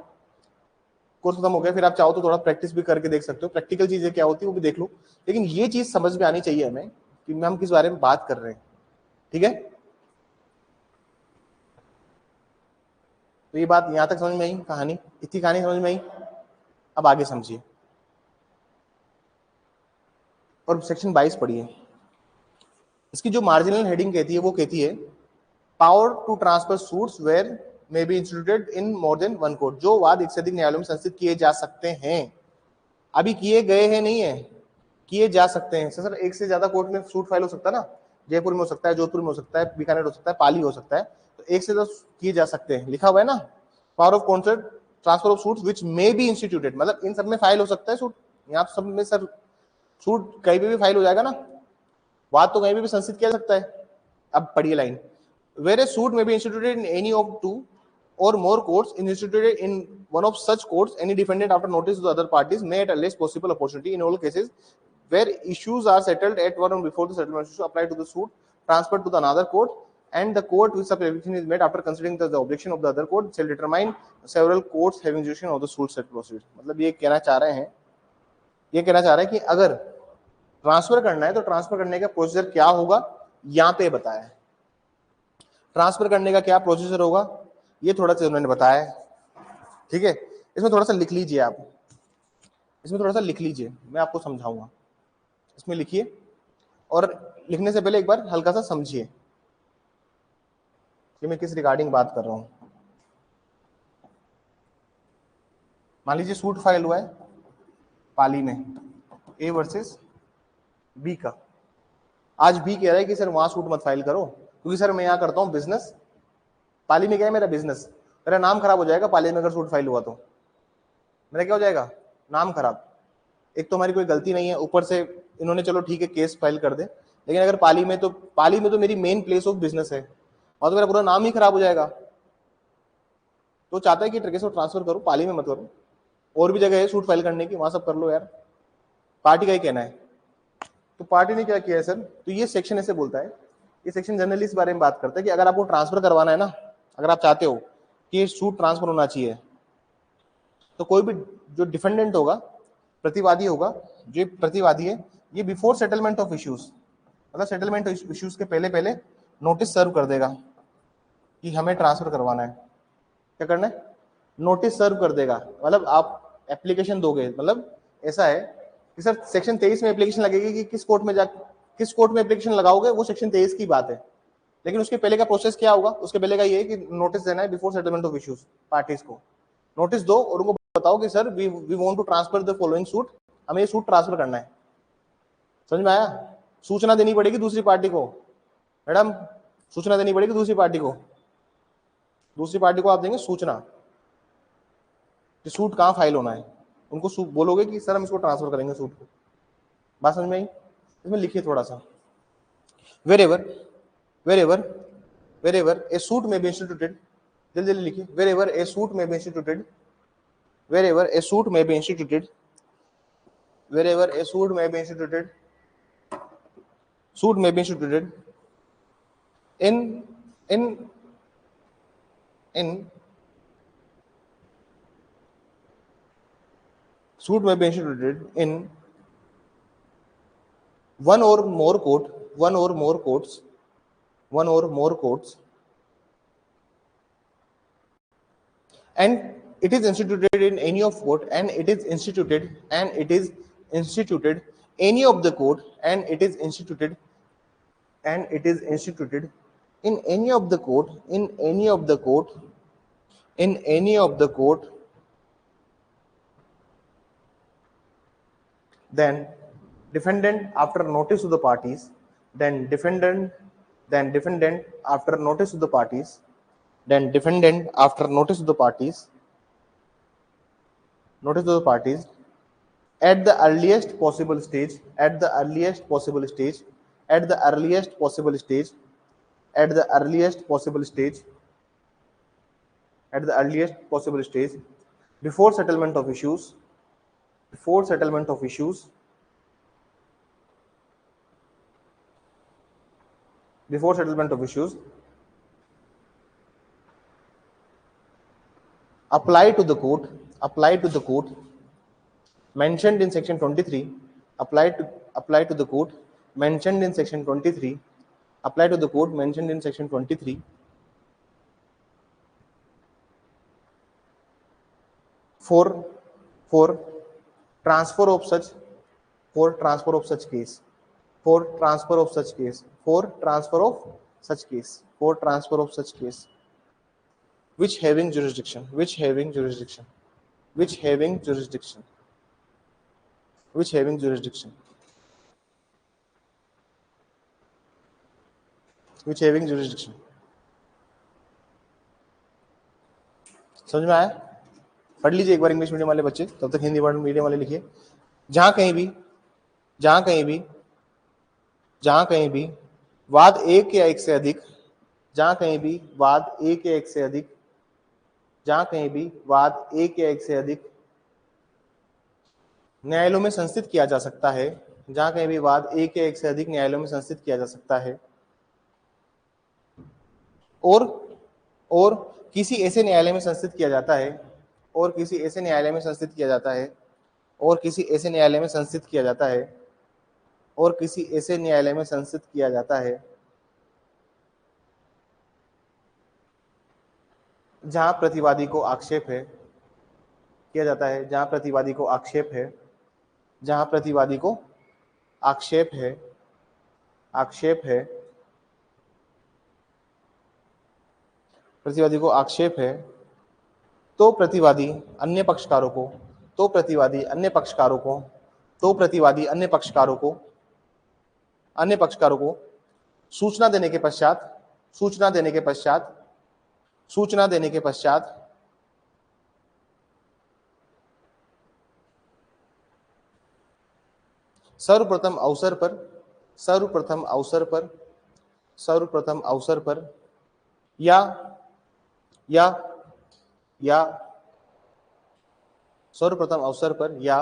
कोर्स खत्म हो गया, फिर आप चाहो तो थोड़ा प्रैक्टिस भी करके देख सकते हो, प्रैक्टिकल चीजें क्या होती है वो भी देख लो, लेकिन ये चीज समझ में आनी चाहिए हमें कि हम किस बारे में बात कर रहे हैं, ठीक है। तो ये बात यहां तक समझ में आई, कहानी, इतनी कहानी समझ में आई। अब आगे समझिए। और सेक्शन 22 पढ़िए। इसकी जो मार्जिनल हेडिंग कहती है वो कहती है power to transfer suits where may be instituted in more than one court, जो वाद एक से अधिक न्यायालयों में संस्थित किए जा सकते हैं। अभी किए गए हैं नहीं है, किए जा सकते हैं। सर एक से ज्यादा कोर्ट में सूट फाइल हो सकता है ना, जयपुर में हो सकता है, जोधपुर में हो सकता है, बीकानेर हो सकता है, पाली हो सकता है, तो एक से ज्यादा किए जा सकते हैं, लिखा हुआ है ना। Power of contract transfer of suits which may be instituted, मतलब इन सब में फाइल हो सकता है सूट, यहाँ सब में सर सूट कहीं पे भी फाइल हो जाएगा ना, वाद तो कहीं पे भी संस्थित किया जा सकता है। अब पढ़िए line, where a suit may be instituted in any of two or more courts is instituted in one of such courts, any defendant after notice to the other parties may at a less possible opportunity in all cases where issues are settled at one or before the settlement issue apply to the suit transferred to the another court, and the court which subjection is made after considering the objection of the other court shall determine several courts having jurisdiction of the suit set proceed। मतलब ये कहना चाह रहे हैं, ये कहना चाह रहे हैं कि अगर ट्रांसफर करना है तो ट्रांसफर करने का प्रोसीजर क्या होगा, यहाँ पे बताया है। ट्रांसफर करने का क्या प्रोसीजर होगा ये थोड़ा सा उन्होंने बताया है, ठीक है। इसमें थोड़ा सा लिख लीजिए आप, इसमें थोड़ा सा लिख लीजिए, मैं आपको समझाऊंगा। इसमें लिखिए और लिखने से पहले एक बार हल्का सा समझिए कि मैं किस रिगार्डिंग बात कर रहा हूं। मान लीजिए सूट फाइल हुआ है पाली में ए वर्सेस बी का। आज बी कह रहा है कि सर वहां सूट मत फाइल करो क्योंकि सर मैं यहाँ करता हूँ बिजनेस, पाली में क्या है मेरा बिजनेस, मेरा नाम खराब हो जाएगा पाली में अगर सूट फाइल हुआ तो मेरा क्या हो जाएगा, नाम खराब। एक तो हमारी कोई गलती नहीं है, ऊपर से इन्होंने चलो ठीक है केस फाइल कर दे, लेकिन अगर पाली में तो मेरी मेन प्लेस ऑफ बिजनेस है और तो मेरा पूरा नाम ही खराब हो जाएगा। तो चाहता है कि केस को ट्रांसफर करो, पाली में मत करो, और भी जगह है सूट फाइल करने की, वहां सब कर लो यार, पार्टी का ही कहना है। तो पार्टी ने क्या किया है सर, तो ये सेक्शन ऐसे बोलता है, ये सेक्शन जनरली इस बारे में बात करता है कि अगर आपको ट्रांसफर करवाना है ना, अगर आप चाहते हो कि सूट ट्रांसफर होना चाहिए, तो कोई भी जो डिफेंडेंट होगा, प्रतिवादी होगा, जो प्रतिवादी है, ये बिफोर सेटलमेंट ऑफ इश्यूज, मतलब सेटलमेंट इश्यूज के पहले पहले नोटिस सर्व कर देगा कि हमें ट्रांसफर करवाना है। क्या करना है, नोटिस सर्व कर देगा, मतलब आप एप्लीकेशन दोगे, मतलब ऐसा है कि सर सेक्शन 23 में एप्लीकेशन लगेगी कि किस कोर्ट में एप्लीकेशन लगाओगे वो सेक्शन 23 की बात है, लेकिन उसके पहले का प्रोसेस क्या होगा, उसके पहले का ये है कि नोटिस देना है before settlement of issues, parties को नोटिस दो और उनको बताओ कि sir we want to transfer the following suit, हमें ये सूट ट्रांसफर करना है। समझ में आया, सूचना देनी पड़ेगी दूसरी पार्टी को, मैडम सूचना देनी पड़ेगी दूसरी पार्टी को, दूसरी पार्टी को आप देंगे सूचना कि सूट कहाँ फाइल होना है, उनको बोलोगे कि सर हम इसको ट्रांसफर करेंगे सूट को। बात समझ में आई, इसमें लिखिए थोड़ा सा, wherever wherever wherever a suit may be instituted, जल्दी जल्दी लिखिए, wherever a suit may be instituted, wherever a suit may be instituted, wherever a suit may be instituted, suit may be instituted in in in suit may be instituted in one or more court, one or more courts, one or more courts, and it is instituted in any of court, and it is instituted any of the court, and it is instituted in any of the court, in any of the court, in any of the court, then defendant after notice to the parties, then defendant after notice to the parties, then defendant after notice to the parties, notice to the parties, at the earliest possible stage, at the earliest possible stage, at the earliest possible stage, at the earliest possible stage, at the earliest possible stage, before settlement of issues, before settlement of issues, before settlement of issues, apply to the court mentioned in section 23, apply to the court mentioned in section 23, apply to the court mentioned in section 23 for transfer of such for transfer of such case, for transfer of such case, for transfer of such case, for transfer of such case, which having jurisdiction, which having jurisdiction, which having jurisdiction, which having jurisdiction, which having jurisdiction. समझ में आया? पढ़ लीजिए एक बार English medium वाले बच्चे, तब तक हिंदी मीडियम वाले लिखिए। जहां कहीं भी, जहां कहीं भी, जहां कहीं भी वाद एक या एक से अधिक, जहां कहीं भी वाद एक या एक से अधिक, जहां कहीं भी वाद एक या एक से अधिक न्यायालयों में संस्थित किया जा सकता है, जहां कहीं भी वाद एक या एक से अधिक न्यायालयों में संस्थित किया जा सकता है, और किसी ऐसे न्यायालय में संस्थित किया जाता है, और किसी ऐसे न्यायालय में संस्थित किया जाता है, और किसी ऐसे न्यायालय में संस्थित किया जाता है, और किसी ऐसे न्यायालय में संस्थित किया जाता है जहां प्रतिवादी को आक्षेप है, किया जाता है जहां प्रतिवादी को आक्षेप है, जहां प्रतिवादी को आक्षेप है, आक्षेप है, प्रतिवादी को आक्षेप है, तो प्रतिवादी अन्य पक्षकारों को, तो प्रतिवादी अन्य पक्षकारों को, तो प्रतिवादी अन्य पक्षकारों को, अन्य पक्षकारों को सूचना देने के पश्चात, सूचना देने के पश्चात, सूचना देने के पश्चात सर्वप्रथम अवसर पर, सर्वप्रथम अवसर पर, सर्वप्रथम अवसर पर या सर्वप्रथम अवसर पर या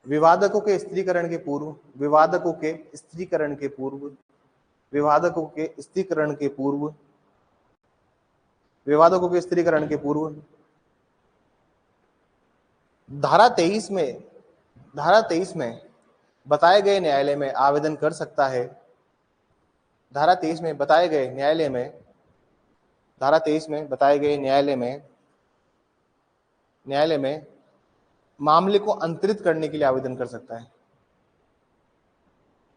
विवादकों के स्त्रीकरण के पूर्व, विवादकों के स्त्रीकरण के पूर्व, विवादकों के स्त्रीकरण के पूर्व, विवादकों के स्त्रीकरण के पूर्व धारा 23 में, धारा 23 में बताए गए न्यायालय में आवेदन कर सकता है, धारा 23 में बताए गए न्यायालय में, धारा 23 में बताए गए न्यायालय में मामले को अंतरित करने के लिए आवेदन कर सकता है,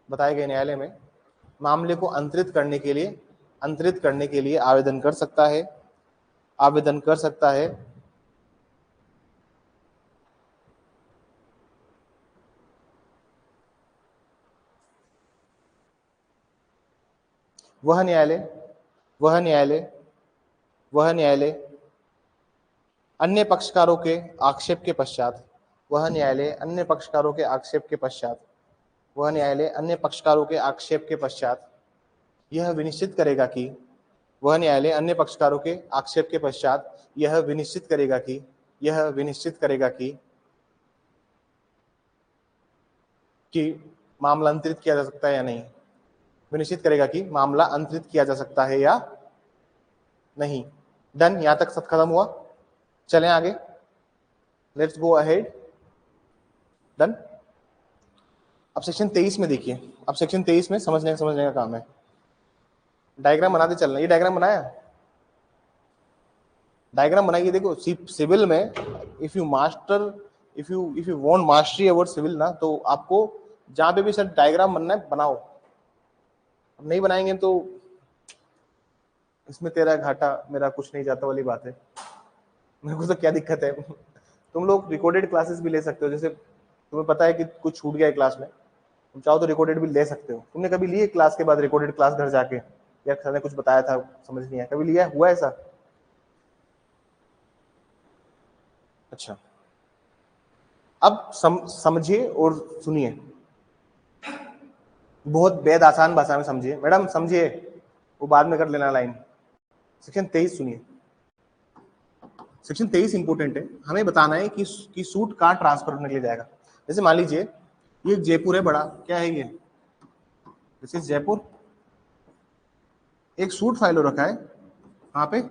बताए गए न्यायालय में मामले को अंतरित करने के लिए, अंतरित करने के लिए आवेदन कर सकता है, आवेदन कर सकता है। वह न्यायालय, वह न्यायालय, वह न्यायालय अन्य पक्षकारों के आक्षेप के पश्चात, वह न्यायालय अन्य पक्षकारों के आक्षेप के पश्चात, वह न्यायालय अन्य पक्षकारों के आक्षेप के पश्चात यह विनिश्चित करेगा कि, वह न्यायालय अन्य पक्षकारों के आक्षेप के पश्चात यह विनिश्चित करेगा कि, यह विनिश्चित करेगा कि मामला अंतरित किया जा सकता है या नहीं, विनिश्चित करेगा कि मामला अंतरित किया जा सकता है या नहीं। डन, यहां तक सब खत्म हुआ। चलें आगे, लेट्स गो अहेड। डन। अब सेक्शन 23 में देखिए, अब सेक्शन 23 में समझने का काम है। डायग्राम बनाते चलना, ये डायग्राम बनाया, डायग्राम बनाइए। देखो सिविल में if you master, if you want mastery about civil ना, तो आपको जहां पे भी सर डायग्राम बनना है बनाओ, अब नहीं बनाएंगे तो इसमें तेरा घाटा मेरा कुछ नहीं जाता वाली बात है। मेरे को तो क्या दिक्कत है, तुम लोग रिकॉर्डेड क्लासेस भी ले सकते हो, जैसे तुम्हें पता है कि कुछ छूट गया है क्लास में, तुम चाहो तो रिकॉर्डेड भी ले सकते हो। तुमने कभी लिए क्लास के बाद रिकॉर्डेड क्लास घर जाके, या सर ने कुछ बताया था समझ नहीं आया, कभी लिया हुआ ऐसा? अच्छा, अब समझिए और सुनिए, बहुत बेहद आसान भाषा में समझिए। मैडम समझिए, वो बाद में कर लेना लाइन। सेक्शन 23 सुनिए, सेक्शन 23 इंपोर्टेंट है, हमें बताना है कि सूट कहाँ ट्रांसफर होने के लिए जाएगा। जैसे मान लीजिए ये जयपुर है, बड़ा क्या है ये, दिस इज जयपुर। एक सूट फाइल हो रखा है कहाँ पे,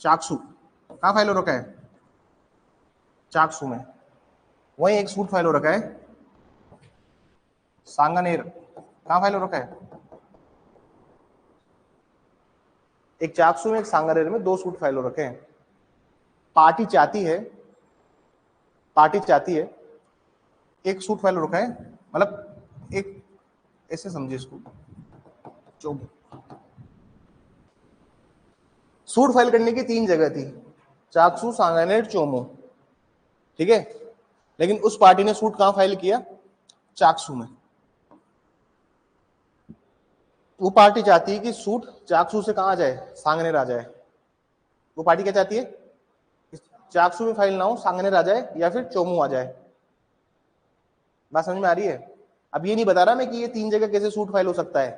चाकसू। कहाँ फाइल हो रखा है, चाकसू में। वहीं एक सूट फाइल हो रखा है सांगानेर। कहाँ फाइल हो रखा है, एक चाकसू में एक सांगानेर में, दो सूट फाइल हो रखे हैं। पार्टी चाहती है, पार्टी चाहती है, एक सूट फाइल हो रखा है मतलब एक ऐसे समझिए इसको, चोमू सूट फाइल करने की 3 जगह थी, चाकसू, सांगानेर, चोमू, ठीक है। लेकिन उस पार्टी ने सूट कहां फाइल किया? चाकसू में। वो पार्टी चाहती है कि सूट चाकसू से कहां जाए? सांगनेर आ जाए। वो पार्टी क्या चाहती है? चाकसू में फाइल ना हो, सांगनेर आ जाए या फिर चोमू आ जाए। बात समझ में आ रही है? अब ये नहीं बता रहा मैं कि ये 3 जगह कैसे सूट फाइल हो सकता है,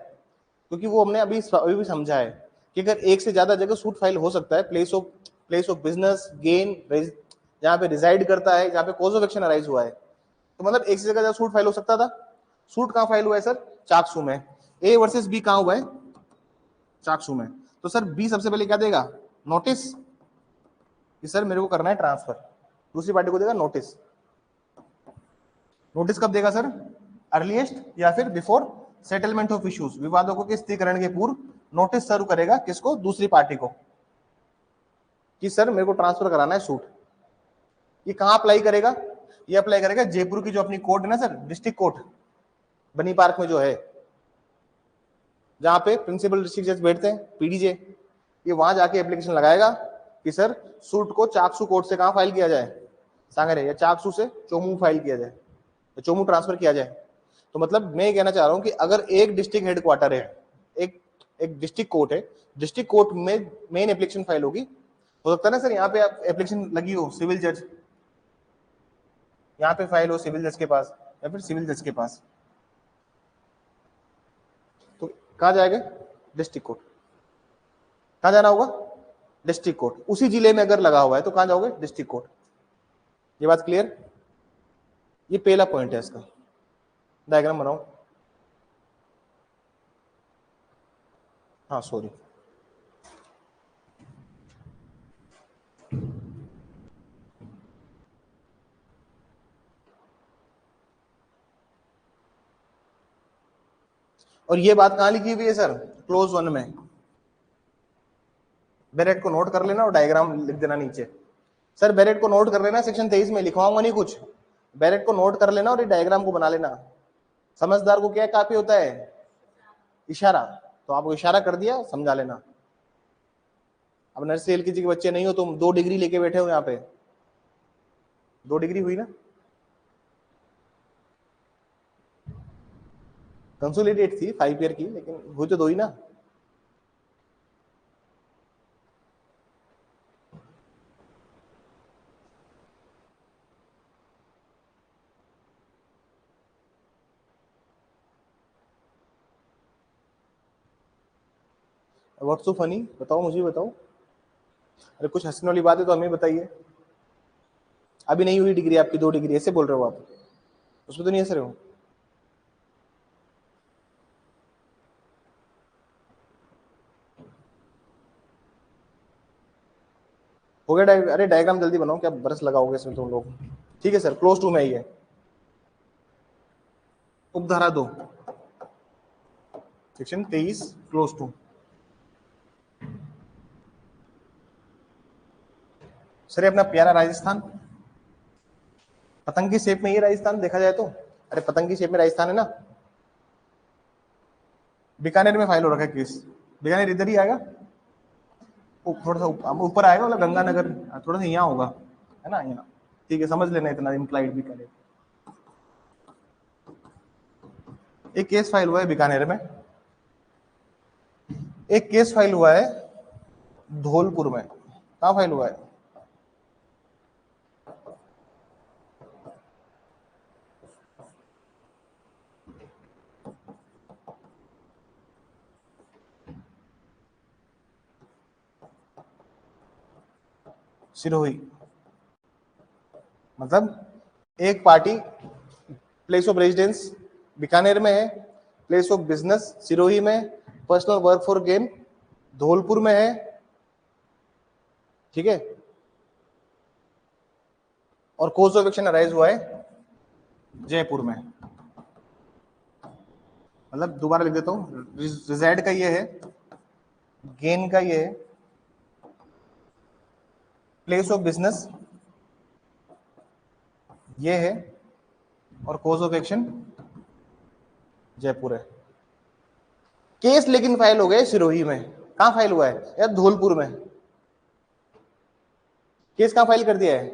क्योंकि वो हमने अभी भी समझा है कि अगर एक से ज्यादा जगह सूट फाइल हो सकता है, प्लेस ऑफ बिजनेस, गेन, जहां पे रिजाइड करता है, जहां पे कॉज ऑफ एक्शन अराइज हुआ है, तो मतलब एक से जगह ज्यादा सूट फाइल हो सकता था। सूट कहां फाइल हुआ है सर? चाकसू में। ए वर्सेस बी कहां हुआ है? चाकसू में। तो सर बी सबसे पहले क्या देगा? नोटिस कि सर मेरे को करना है ट्रांसफर। दूसरी पार्टी को देगा नोटिस। नोटिस कब देगा सर? अर्लीस्ट या फिर बिफोर सेटलमेंट ऑफ इश्यूज, विवादों को स्थिरीकरण के पूर्व नोटिस सर्व करेगा किसको? दूसरी पार्टी को, कि सर मेरे को ट्रांसफर कराना है सूट। ये कहां अप्लाई करेगा? ये अप्लाई करेगा जयपुर की जो अपनी कोर्ट है ना सर, डिस्ट्रिक्ट कोर्ट बनी पार्क में जो है, जहां पे प्रिंसिपल डिस्ट्रिक्ट जज बैठते हैं, पीडीजे, ये वहां जाके एप्लीकेशन लगाएगा कि सर सूट को चाकसू कोर्ट से कहां फाइल किया जाए? सांगरे, या चाकसू से चोमू फाइल किया जाए, तो चोमू ट्रांसफर किया जाए। तो मतलब मैं ये कहना चाह रहा हूं कि अगर एक डिस्ट्रिक्ट हेडक्वार्टर है, एक एक डिस्ट्रिक्ट कोर्ट है, डिस्ट्रिक्ट कोर्ट में मेन एप्लीकेशन फाइल होगी, हो सकता है ना सर यहाँ पे एप्लीकेशन लगी हो सिविल जज, यहाँ पे फाइल हो सिविल जज के पास या फिर सिविल जज के पास, तो कहाँ जाएगा? District court. कहाँ जाना होगा? District court. उसी जिले में अगर लगा हुआ है तो कहाँ जाओगे? District court. ये बात क्लियर? ये पहला पॉइंट है इसका। डायग्राम बनाओ। हाँ सॉरी, और ये बात कहाँ लिखी हुई है सर? क्लोज 1 में। बेरेट को नोट कर लेना और डायग्राम लिख देना नीचे। सर बेरेट को नोट कर लेना, सेक्शन 23 में लिखवाऊंगा नहीं कुछ, बेरेट को नोट कर लेना और ये डायग्राम को बना लेना। समझदार को क्या काफी होता है? इशारा। तो आपको इशारा कर दिया, समझा लेना। अब नर्सरी एलकेजी के बच्चे नहीं हो तुम, 2 डिग्री लेके बैठे हो यहाँ पे, 2 डिग्री हुई ना? कंसोलिडेट थी 5 ईयर की, लेकिन हुई तो 2 ही ना। What's so funny? बताओ, मुझे बताओ। अरे कुछ हंसने वाली बात है तो हमें बताइए। अभी नहीं हुई डिग्री आपकी, 2 डिग्री ऐसे बोल रहे हो आप, उसमें तो नहीं हंस रहे हो? हो गया अरे डायग्राम जल्दी बनाओ, क्या बरस लगाओगे इसमें तुम लोग? ठीक है सर, क्लोज 2 में ही है। उपधारा 2 सेक्शन 23 क्लोज 2। सर अपना प्यारा राजस्थान, पतंग की शेप में ही राजस्थान देखा जाए तो, अरे पतंग की शेप में राजस्थान है ना। बीकानेर में फाइल हो रखा है केस, बीकानेर इधर ही आएगा, थोड़ा सा ऊपर आएगा, मतलब गंगानगर थोड़ा सा यहाँ होगा, है ना यहाँ। ठीक है, समझ लेना इतना इम्प्लाइड बीकानेर। एक केस फाइल हुआ है बीकानेर में, एक केस फाइल हुआ है धौलपुर में। कहाँ फाइल हुआ है? सिरोही। मतलब एक party place of residence Bikaner में है, प्लेस ऑफ बिजनेस सिरोही में, personal work for gain Dholpur में है, ठीक है, और कोर्स ऑफ एक्शन अराइज हुआ है जयपुर में। मतलब दोबारा लिख देता हूं, रिजाइड का ये है, गेन का ये है, प्लेस ऑफ बिजनेस ये है, और कोर्स ऑफ एक्शन जयपुर है। केस लेकिन फाइल हो गया सिरोही में। कहां फाइल हुआ है यार? धौलपुर में। केस कहां फाइल कर दिया है?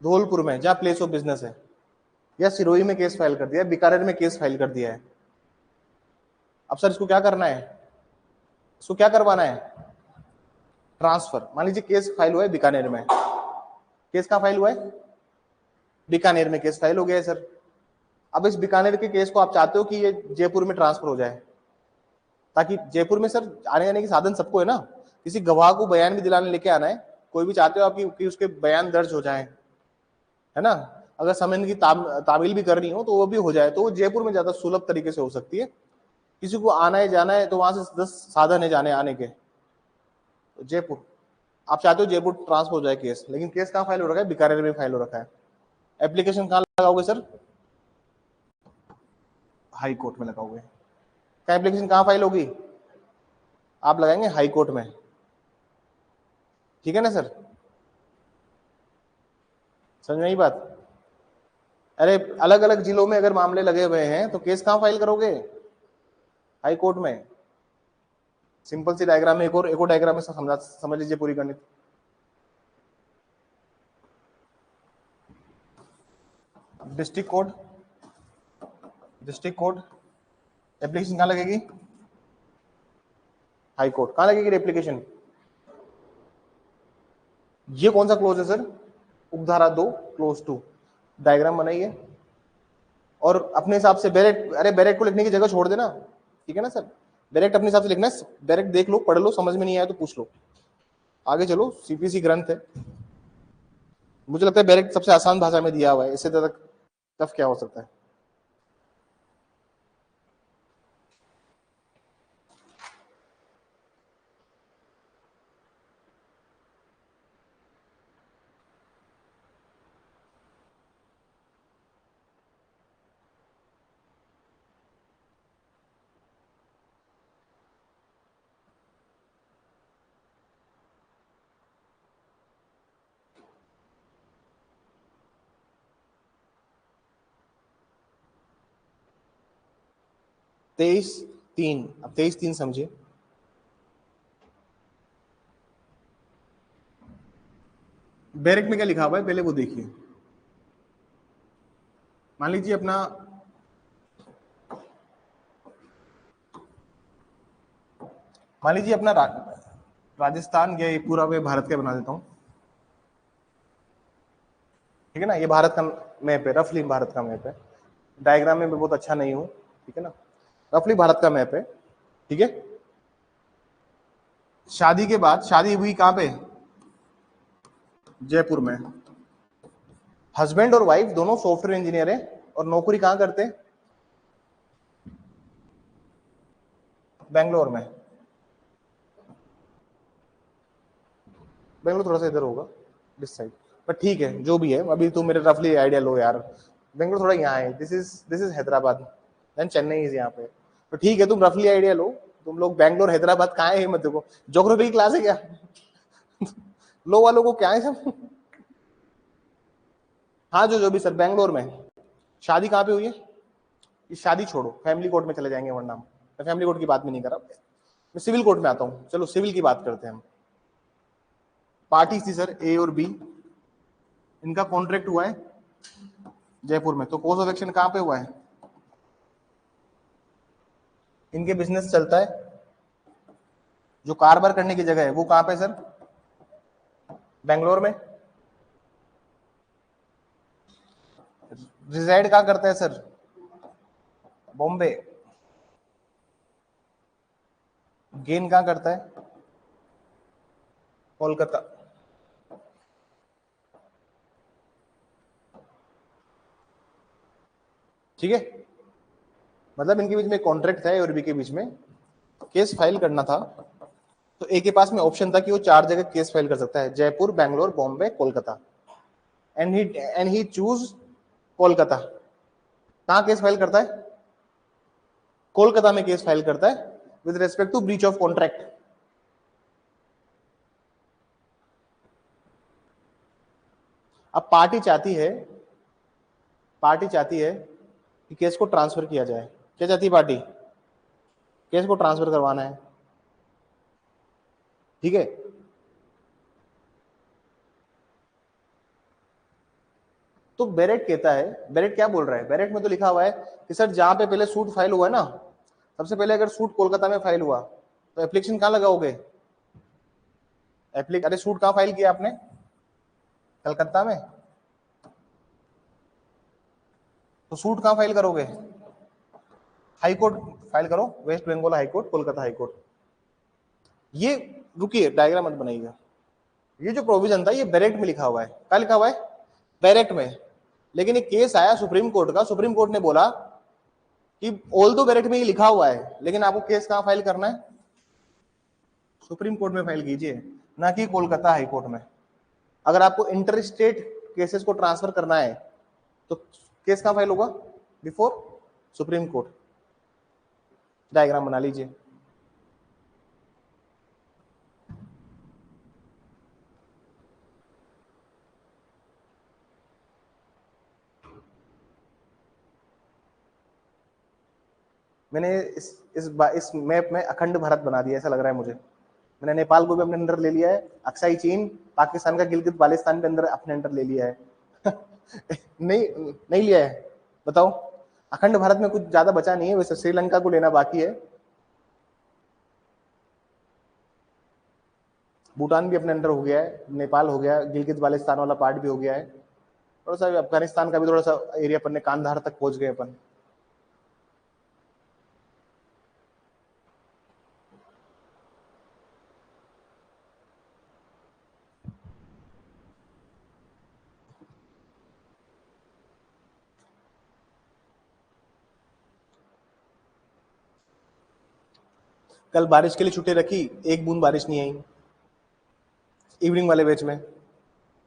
धौलपुर में, जहां प्लेस ऑफ बिजनेस है। या सिरोही में केस फाइल कर दिया है, बीकानेर में केस फाइल कर दिया है। अब सर इसको क्या करना है? इसको क्या करवाना है? ट्रांसफर। मान लीजिए केस फाइल हुआ है बीकानेर में। केस कहां फाइल हुआ है? बीकानेर में केस फाइल हो गया है सर। अब इस बीकानेर के केस को आप चाहते हो कि ये जयपुर में ट्रांसफर हो जाए, ताकि जयपुर में सर आने जाने के साधन सबको है ना, किसी गवाह को बयान भी दिलाने लेके आना है, कोई भी चाहते हो आप कि उसके बयान दर्ज हो जाए, है ना। अगर समन की तामील भी करनी हो तो वो भी हो जाए, तो वो जयपुर में ज्यादा सुलभ तरीके से हो सकती है। किसी को आना है जाना है तो वहां से 10 साधन है जाने आने के, तो जयपुर। आप चाहते हो जयपुर ट्रांसफर हो जाए केस, लेकिन केस कहाँ फाइल हो रखा है? बीकानेर में फाइल हो रखा है। एप्लीकेशन कहाँ लगाओगे सर? हाई कोर्ट में लगाओगे। क्या एप्लीकेशन कहाँ फाइल होगी? आप लगाएंगे हाई कोर्ट में, ठीक है ना सर? समझ में आई बात? अरे अलग अलग जिलों में अगर मामले लगे हुए हैं तो केस कहाँ फाइल करोगे? हाई कोर्ट में। सिंपल सी डायग्राम में एक और डायग्राम में समझ लीजिए पूरी गणित। District court, district court, application कहाँ लगेगी? High court. कहाँ लगेगी एप्लीकेशन? ये कौन सा क्लोज है सर? उपधारा 2 क्लोज 2। डायग्राम बनाइए और अपने हिसाब से बैरेक्ट, अरे बैरेक्ट को लिखने की जगह छोड़ देना, ठीक है ना सर? बैरेक्ट अपने हिसाब से लिखना है। बैरेक्ट देख लो, पढ़ लो, समझ में नहीं आया तो पूछ लो, आगे चलो। सीपीसी ग्रंथ है, मुझे लगता है बैरेक्ट सबसे आसान भाषा में दिया हुआ है, इससे ज्यादा टफ क्या हो सकता है? तेईस तीन, अब 23(3) समझिए। बैरेक्ट में क्या लिखा हुआ है पहले वो देखिए। मान लीजिए अपना राजस्थान, या ये पूरा मैं भारत का बना देता हूँ, ठीक है ना। ये भारत का मैप है, रफली भारत का मैप है। डायग्राम में मैं बहुत अच्छा नहीं हूँ, ठीक है ना। रफली भारत का मैप है, ठीक है। शादी के बाद, शादी हुई कहां पे? जयपुर में। हस्बैंड और वाइफ दोनों सॉफ्टवेयर इंजीनियर हैं और नौकरी कहां करते हैं? बेंगलोर में। बेंगलोर थोड़ा सा इधर होगा, दिस साइड, पर ठीक है जो भी है। अभी तुम मेरे रफली आइडिया लो यार। बेंगलोर थोड़ा यहाँ है, this is Hyderabad, then Chennai is यहाँ पे। तो ठीक है, तुम रफली आइडिया लो। तुम लोग बेंगलोर हैदराबाद कहाँ है मत देखो, ज्योग्राफी की क्लास है क्या? लो वालों को क्या है सब। हाँ जो भी सर, बेंगलोर में। शादी कहाँ पे हुई है? इस शादी छोड़ो, फैमिली कोर्ट में चले जाएंगे, वरना मैं फैमिली कोर्ट की बात भी नहीं कर रहा, मैं सिविल कोर्ट में आता हूँ। चलो सिविल की बात करते हैं हम। पार्टी थी सर ए और बी, इनका कॉन्ट्रैक्ट हुआ है जयपुर में, तो कोर्स ऑफ एक्शन कहाँ पे हुआ है? इनके बिजनेस चलता है, जो कारोबार करने की जगह है वो कहाँ पे सर? बेंगलोर में। रिजाइड कहाँ करता है सर? बॉम्बे। गेन कहाँ करता है? कोलकाता। ठीक है, मतलब इनके बीच में कॉन्ट्रैक्ट था ए और बी के बीच में, केस फाइल करना था। तो ए के पास में ऑप्शन था कि वो 4 जगह केस फाइल कर सकता है, Jaipur, Bangalore, Bombay, Kolkata. And he choose Kolkata. कहाँ केस फाइल करता है? कोलकाता में केस फाइल करता है with respect to breach of contract. अब पार्टी चाहती है कि केस को ट्रांसफर किया जाए। क्या चाहती है पार्टी? केस को ट्रांसफर करवाना है, ठीक है। तो बेरेट कहता है, बेरेट क्या बोल रहा है, बेरेट में तो लिखा हुआ है कि सर जहां पे पहले सूट फाइल हुआ है ना, सबसे पहले अगर सूट कोलकाता में फाइल हुआ तो एप्लीकेशन कहां लगाओगे? अरे सूट कहां फाइल किया आपने? कलकत्ता में। तो सूट कहां फाइल करोगे? हाई कोर्ट फाइल करो, West Bengal high court, Kolkata high court. ये रुकिए, डायग्राम मत बनाइएगा। ये जो प्रोविजन था ये बैरेक्ट में लिखा हुआ है। क्या लिखा हुआ है? बैरेक्ट में। लेकिन एक केस आया सुप्रीम कोर्ट का, सुप्रीम कोर्ट ने बोला कि ऑल दो बैरेक्ट में ये लिखा हुआ है, लेकिन आपको केस कहां फाइल करना है? सुप्रीम कोर्ट में फाइल कीजिए, ना कि कोलकाता हाई कोर्ट में। अगर आपको इंटर स्टेट केसेस को ट्रांसफर करना है तो केस कहां फाइल होगा? Before supreme court. डायग्राम बना लीजिए। मैंने इस मैप में अखंड भारत बना दिया, ऐसा लग रहा है मुझे। मैंने नेपाल को भी अपने अंदर ले लिया है, अक्साई चीन, पाकिस्तान का गिलगित बाल्टिस्तान भी अंदर अपने अंदर ले लिया है। नहीं नहीं लिया है, बताओ। अखंड भारत में कुछ ज्यादा बचा नहीं है, वैसे श्रीलंका को लेना बाकी है, भूटान भी अपने अंदर हो गया है, नेपाल हो गया, गिलगित बाल्टिस्तान वाला पार्ट भी हो गया है, थोड़ा सा अफगानिस्तान का भी थोड़ा सा एरिया अपन ने, कांधार तक पहुंच गए अपन। कल बारिश के लिए छुट्टी रखी, एक बूंद बारिश नहीं आई इवनिंग वाले बैच में।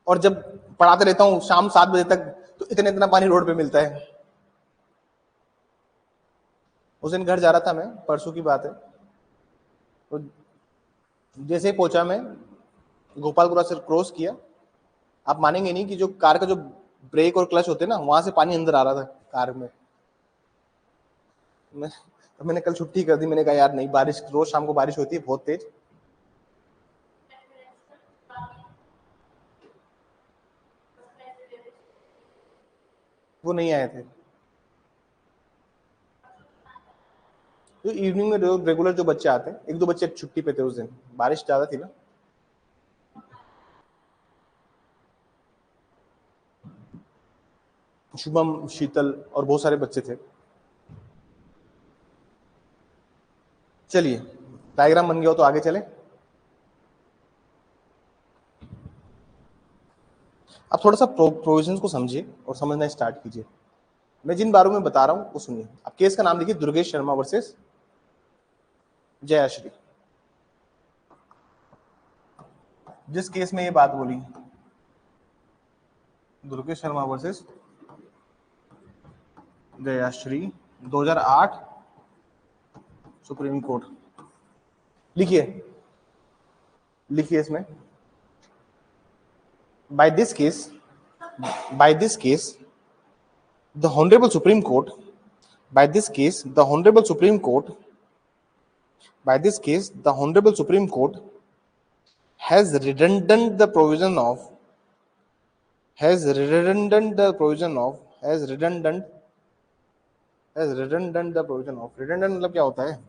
और जब पढ़ाते रहता हूँ शाम 7 बजे तक, तो इतना इतना पानी रोड पे मिलता है। उस दिन घर जा रहा था मैं, परसों की बात है, तो जैसे ही पहुंचा मैं, गोपालपुरा से क्रॉस किया, आप मानेंगे नहीं कि जो कार का जो ब्रेक और क्लच होते हैं ना, वहां से पानी अंदर आ रहा था कार में। तो मैंने कल छुट्टी कर दी, मैंने कहा यार नहीं, बारिश रोज शाम को बारिश होती है बहुत तेज। वो नहीं आए थे। तो इवनिंग में रेगुलर जो बच्चे आते हैं, एक दो बच्चे छुट्टी पे थे उस दिन, बारिश ज्यादा थी ना। शुभम, शीतल और बहुत सारे बच्चे थे। चलिए, डायग्राम बन गया हो तो आगे चले। अब थोड़ा सा प्रोविजन को समझिए और समझना स्टार्ट कीजिए। मैं जिन बारों में बता रहा हूं वो सुनिए। अब केस का नाम लिखिए, दुर्गेश शर्मा वर्सेस जयाश्री। जिस केस में ये बात बोली, Durgesh Sharma versus Jayashree, 2008 supreme court. लिखिए, लिखिए इसमें, by this case, the honorable supreme court, by this case the honorable supreme court, by this case the honorable supreme court has redundant the provision of, has redundant the provision of, has redundant, has redundant the provision of, redundant मतलब क्या होता है?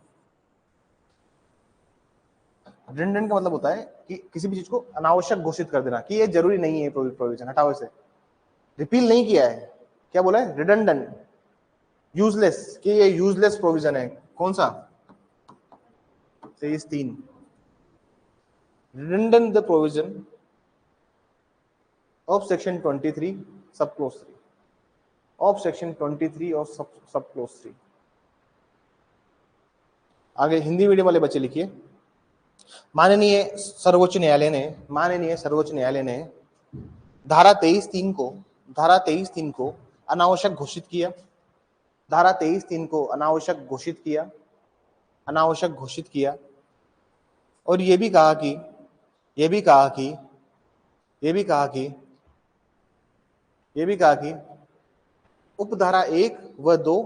redundant का मतलब होता है कि किसी भी चीज को अनावश्यक घोषित कर देना, कि ये जरूरी नहीं है प्रोविजन, हटाओ इसे। रिपील नहीं किया है, क्या बोला है? रिडंडेंट, यूजलेस, कि ये यूजलेस प्रोविजन है। कौन सा? 23(3). redundant the provision of section 23 subclause 3, of section 23 of subclause 3। आगे हिंदी मीडियम वाले बच्चे लिखिए, माननीय सर्वोच्च न्यायालय ने, माननीय सर्वोच्च न्यायालय ने धारा 23(3 को, धारा 23(3 को अनावश्यक घोषित किया, धारा 23(3 को अनावश्यक घोषित किया, अनावश्यक घोषित किया, और ये भी कहा कि, ये भी कहा कि, ये भी कहा कि, ये भी कहा कि उपधारा 1 व 2,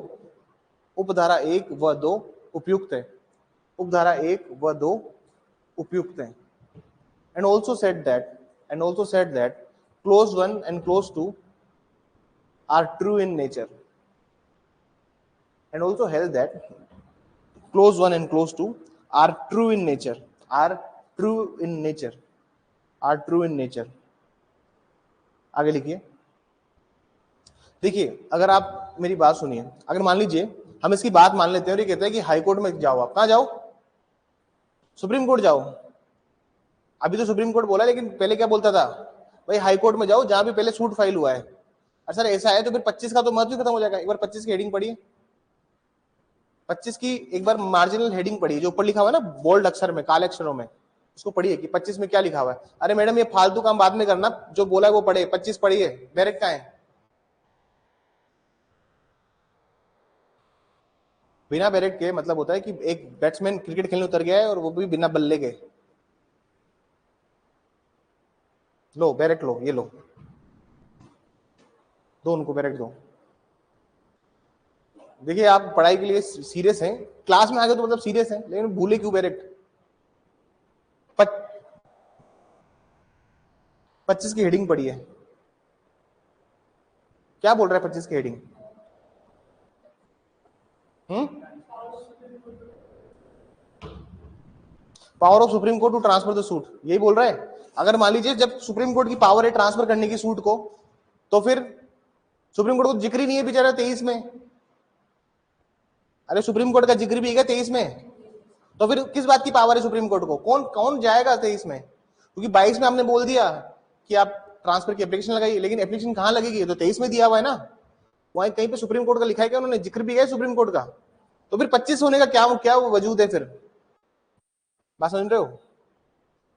उपधारा 1 व 2 उपयुक्त है, उपधारा 1 व 2 उपयुक्त है। and also said that clause 1 and clause 2 are true in nature, and also held that clause 1 and clause 2 are true in nature, are true in nature, are true in nature। आगे लिखिए। देखिए, अगर आप मेरी बात सुनिए, अगर मान लीजिए हम इसकी बात मान लेते हैं और ये कहते हैं कि हाई कोर्ट में जाओ, आप कहां जाओ? सुप्रीम कोर्ट जाओ। अभी तो सुप्रीम कोर्ट बोला, लेकिन पहले क्या बोलता था? भाई हाई कोर्ट में जाओ जहां भी पहले सूट फाइल हुआ है। और सर ऐसा है तो फिर 25 का तो महत्व खत्म हो जाएगा। एक बार 25 की हेडिंग पढ़िए, 25 की एक बार मार्जिनल हेडिंग पढ़िए, जो ऊपर लिखा हुआ है ना बोल्ड अक्षर में, काले अक्षरों में, उसको पढ़िए कि 25 में क्या लिखा हुआ है। अरे मैडम ये फालतू काम बाद में करना, जो बोला है वो पढ़े, 25 पढ़िए। बैरेक कहाँ है? बिना बैरेट के मतलब होता है कि एक बैट्समैन क्रिकेट खेलने उतर गया है और वो भी बिना बल्ले के। लो बैरेट लो, ये लो, दो उनको बैरेट दो। देखिए आप पढ़ाई के लिए सीरियस हैं, क्लास में आ गए तो मतलब सीरियस हैं, लेकिन भूले क्यों बैरेट? 25 की हेडिंग पढ़िए, क्या बोल रहा है 25 की heading? Power of supreme court to transfer the suit, यही बोल रहा है। अगर मान लीजिए जब सुप्रीम कोर्ट की पावर है ट्रांसफर करने की सूट को, तो फिर सुप्रीम कोर्ट को जिक्र ही नहीं है बेचारा 23 में। अरे सुप्रीम कोर्ट का जिक्र भी है 23 में, तो फिर किस बात की पावर है सुप्रीम कोर्ट को? कौन कौन जाएगा 23 में? क्योंकि 22 में हमने बोल दिया कि आप ट्रांसफर की एप्लीकेशन लगाइए, लेकिन एप्लीकेशन कहां लगेगी? तो 23 में दिया हुआ है ना, वहां कहीं पे सुप्रीम कोर्ट का लिखा है क्या? उन्होंने जिक्र भी है सुप्रीम कोर्ट का, तो फिर 25 होने का क्या क्या वजूद है? फिर बात समझ रहे हो?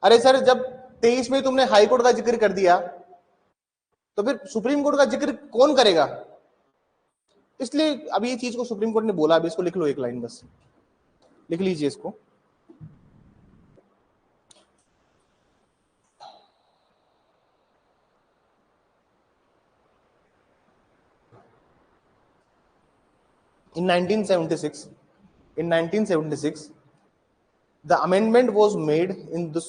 अरे सर जब 23 में तुमने हाई कोर्ट का जिक्र कर दिया, तो फिर सुप्रीम कोर्ट का जिक्र कौन करेगा? इसलिए अब ये चीज को सुप्रीम कोर्ट ने बोला, अभी इसको लिख लो, एक लाइन बस लिख लीजिए इसको। In 1976, the amendment was made in the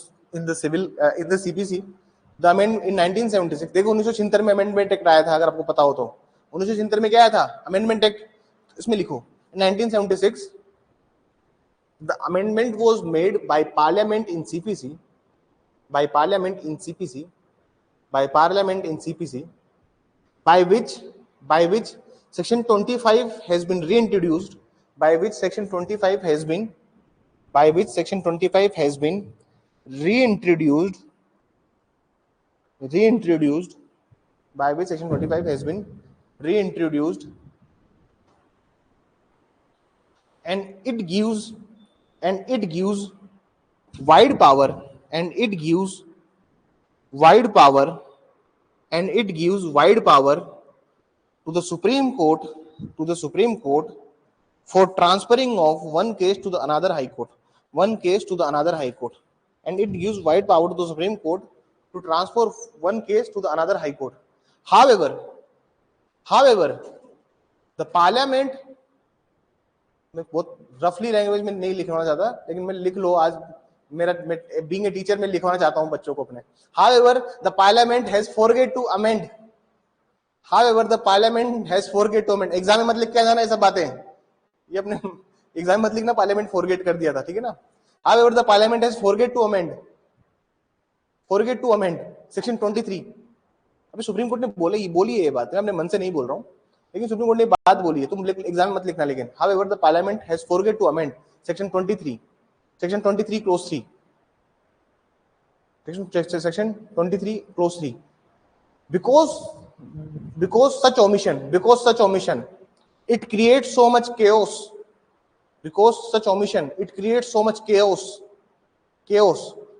civil in the CPC. The amendment in 1976, देखो 1976 में अमेंडमेंट एक्ट आया था, अगर आपको पता हो तो। 1976 में क्या आया था? Amendment act. इसमें लिखो 1976 the amendment was made by parliament in CPC, by parliament in CPC, by parliament in CPC, by which section 25 has been reintroduced, by which section 25 has been by which section 25 has been reintroduced reintroduced by which section 25 has been reintroduced, and it gives wide power and it gives wide power and it gives wide power to the Supreme Court for transferring of one case to the another high court, and it gives wide power to the Supreme Court to transfer one case to the another high court. However, the parliament, मैं बहुत रफली language में नहीं लिखवाना चाहता, लेकिन मैं लिख लो आज, मेरा बीइंग ए टीचर मैं लिखवाना चाहता हूं बच्चों को अपने। However, the parliament has forget to amend. However, the parliament has forget to amend. Exam में मत लिख के आ जाना ये सब बातें, ये अपने एग्जाम मत लिखना पार्लियामेंट फॉरगेट कर दिया था, ठीक है ना? However, the parliament has forget to amend section 23. अभी सुप्रीम कोर्ट ने बोली है ये बात, मैं अपने मन से नहीं बोल रहा हूँ, लेकिन सुप्रीम कोर्ट ने बात बोली है, तुम एग्जाम में मत लिखना। लेकिन however, the parliament has forget to amend section 23 clause 3, section 23 clause 3, because such omission it creates so much chaos,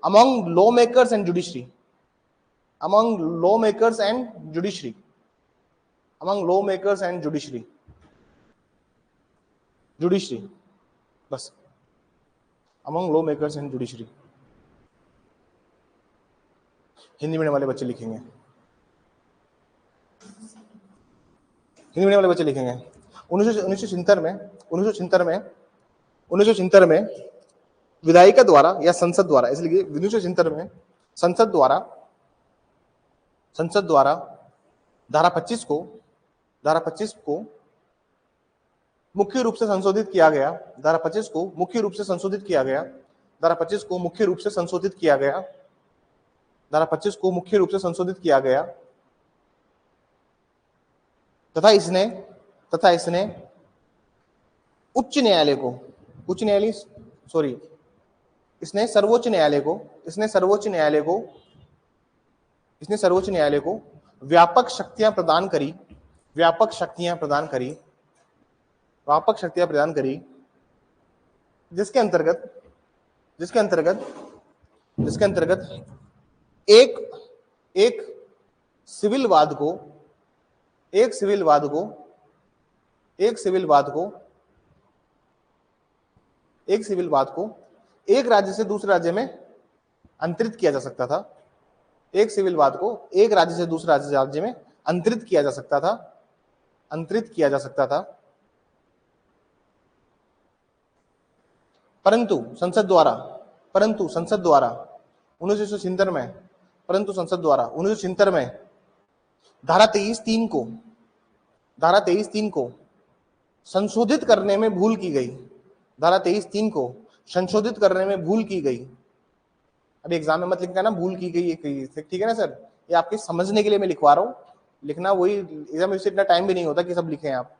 among lawmakers and judiciary, बस among lawmakers and judiciary। Hindi medium वाले बच्चे लिखेंगे, 1977 में 1976 में विधायिका द्वारा या संसद द्वारा, इसलिए 1976 में संसद द्वारा धारा 25 को मुख्य रूप से संशोधित किया गया। धारा 25 को मुख्य रूप से संशोधित किया गया। धारा 25 को मुख्य रूप से संशोधित किया गया। धारा 25 को मुख्य रूप से संशोधित किया गया तथा इसने इसने सर्वोच्च न्यायालय को व्यापक शक्तियां प्रदान करी, जिसके अंतर्गत एक सिविलवाद को एक राज्य से दूसरे राज्य में अंतरित किया जा सकता था। एक सिविलवाद को एक राज्य से दूसरे राज्य में अंतरित किया जा सकता था। परंतु संसद द्वारा 1976 में धारा 23(3) को संशोधित करने में भूल की गई। धारा 23(3) को संशोधित करने में भूल की गई। अभी एग्जाम में मत लिखना ना भूल की गई, ठीक है ना सर, ये आपके समझने के लिए मैं लिखवा रहा हूं, लिखना वही एग्जाम में इतना टाइम भी नहीं होता कि सब लिखें आप।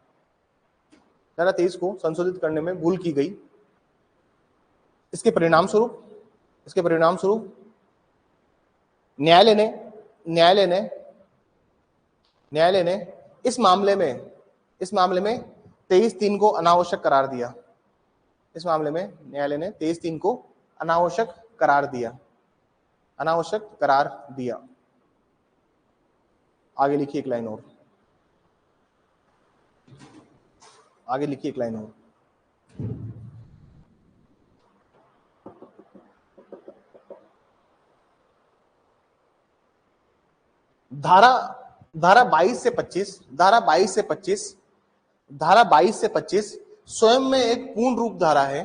धारा 23 को संशोधित करने में भूल की गई। इसके परिणाम स्वरूप न्यायालय ने इस मामले में 23(3) को अनावश्यक करार दिया। इस मामले में न्यायालय ने 23(3) को अनावश्यक करार दिया। आगे लिखिए एक लाइन और। धारा 22 से 25 स्वयं में एक पूर्ण रूप धारा है।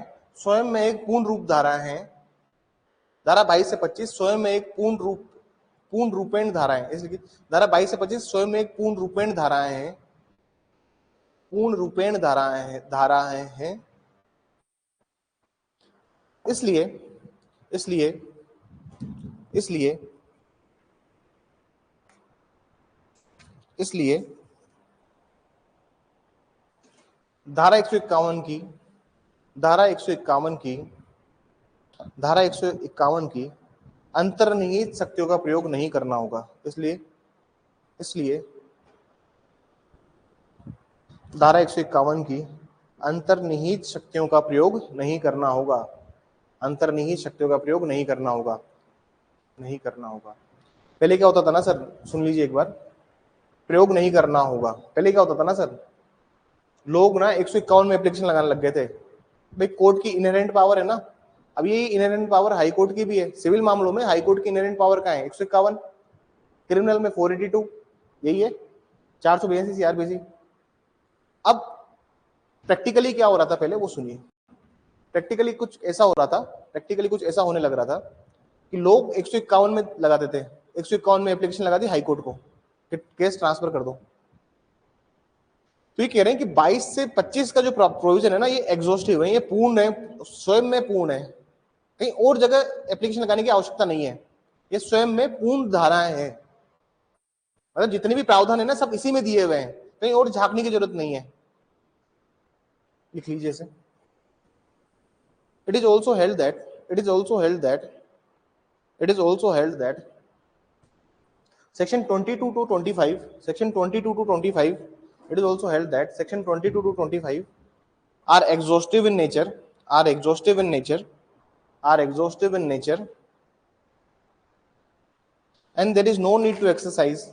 धारा 22 से 25 स्वयं में एक पूर्ण रूपेण धाराएं, इसलिए धारा 22 से 25 स्वयं में एक पूर्ण रूपेण धाराएं हैं। इसलिए धारा 151 की अंतर्निहित शक्तियों का प्रयोग नहीं करना होगा। इसलिए धारा 151 की अंतर्निहित शक्तियों का प्रयोग नहीं करना होगा। पहले क्या होता था ना सर, सुन लीजिए एक बार, प्रयोग नहीं करना होगा। पहले क्या होता था ना सर, लोग ना 151 में एप्लीकेशन लगाने लग गए थे। भाई कोर्ट की इनहेरेंट पावर है ना, अब ये इनहेरेंट पावर हाई कोर्ट की भी है। सिविल मामलों में हाई कोर्ट की इनहेरेंट पावर कहाँ है? 151। क्रिमिनल में 482, यही है, 482 सीआरपीसी। अब प्रैक्टिकली क्या हो रहा था पहले वो सुनिए। प्रैक्टिकली कुछ ऐसा होने लग रहा था कि लोग 151 में लगाते थे। 151 में एप्लीकेशन लगा दी हाई कोर्ट को कि केस ट्रांसफर कर दो। तो ये कह रहे हैं कि 22 से 25 का जो प्रोविजन है ना, ये एग्जॉस्टिव है, ये पूर्ण है, स्वयं में पूर्ण है। कहीं और जगह एप्लीकेशन लगाने की आवश्यकता नहीं है, ये स्वयं में पूर्ण धाराएं हैं। मतलब जितने भी प्रावधान है ना, सब इसी में दिए हुए हैं, कहीं और झांकने की जरूरत नहीं है। लिख लीजिए इसे। It is also held that section 22 to 25 it is also held that section 22 to 25 are exhaustive in nature and there is no need to exercise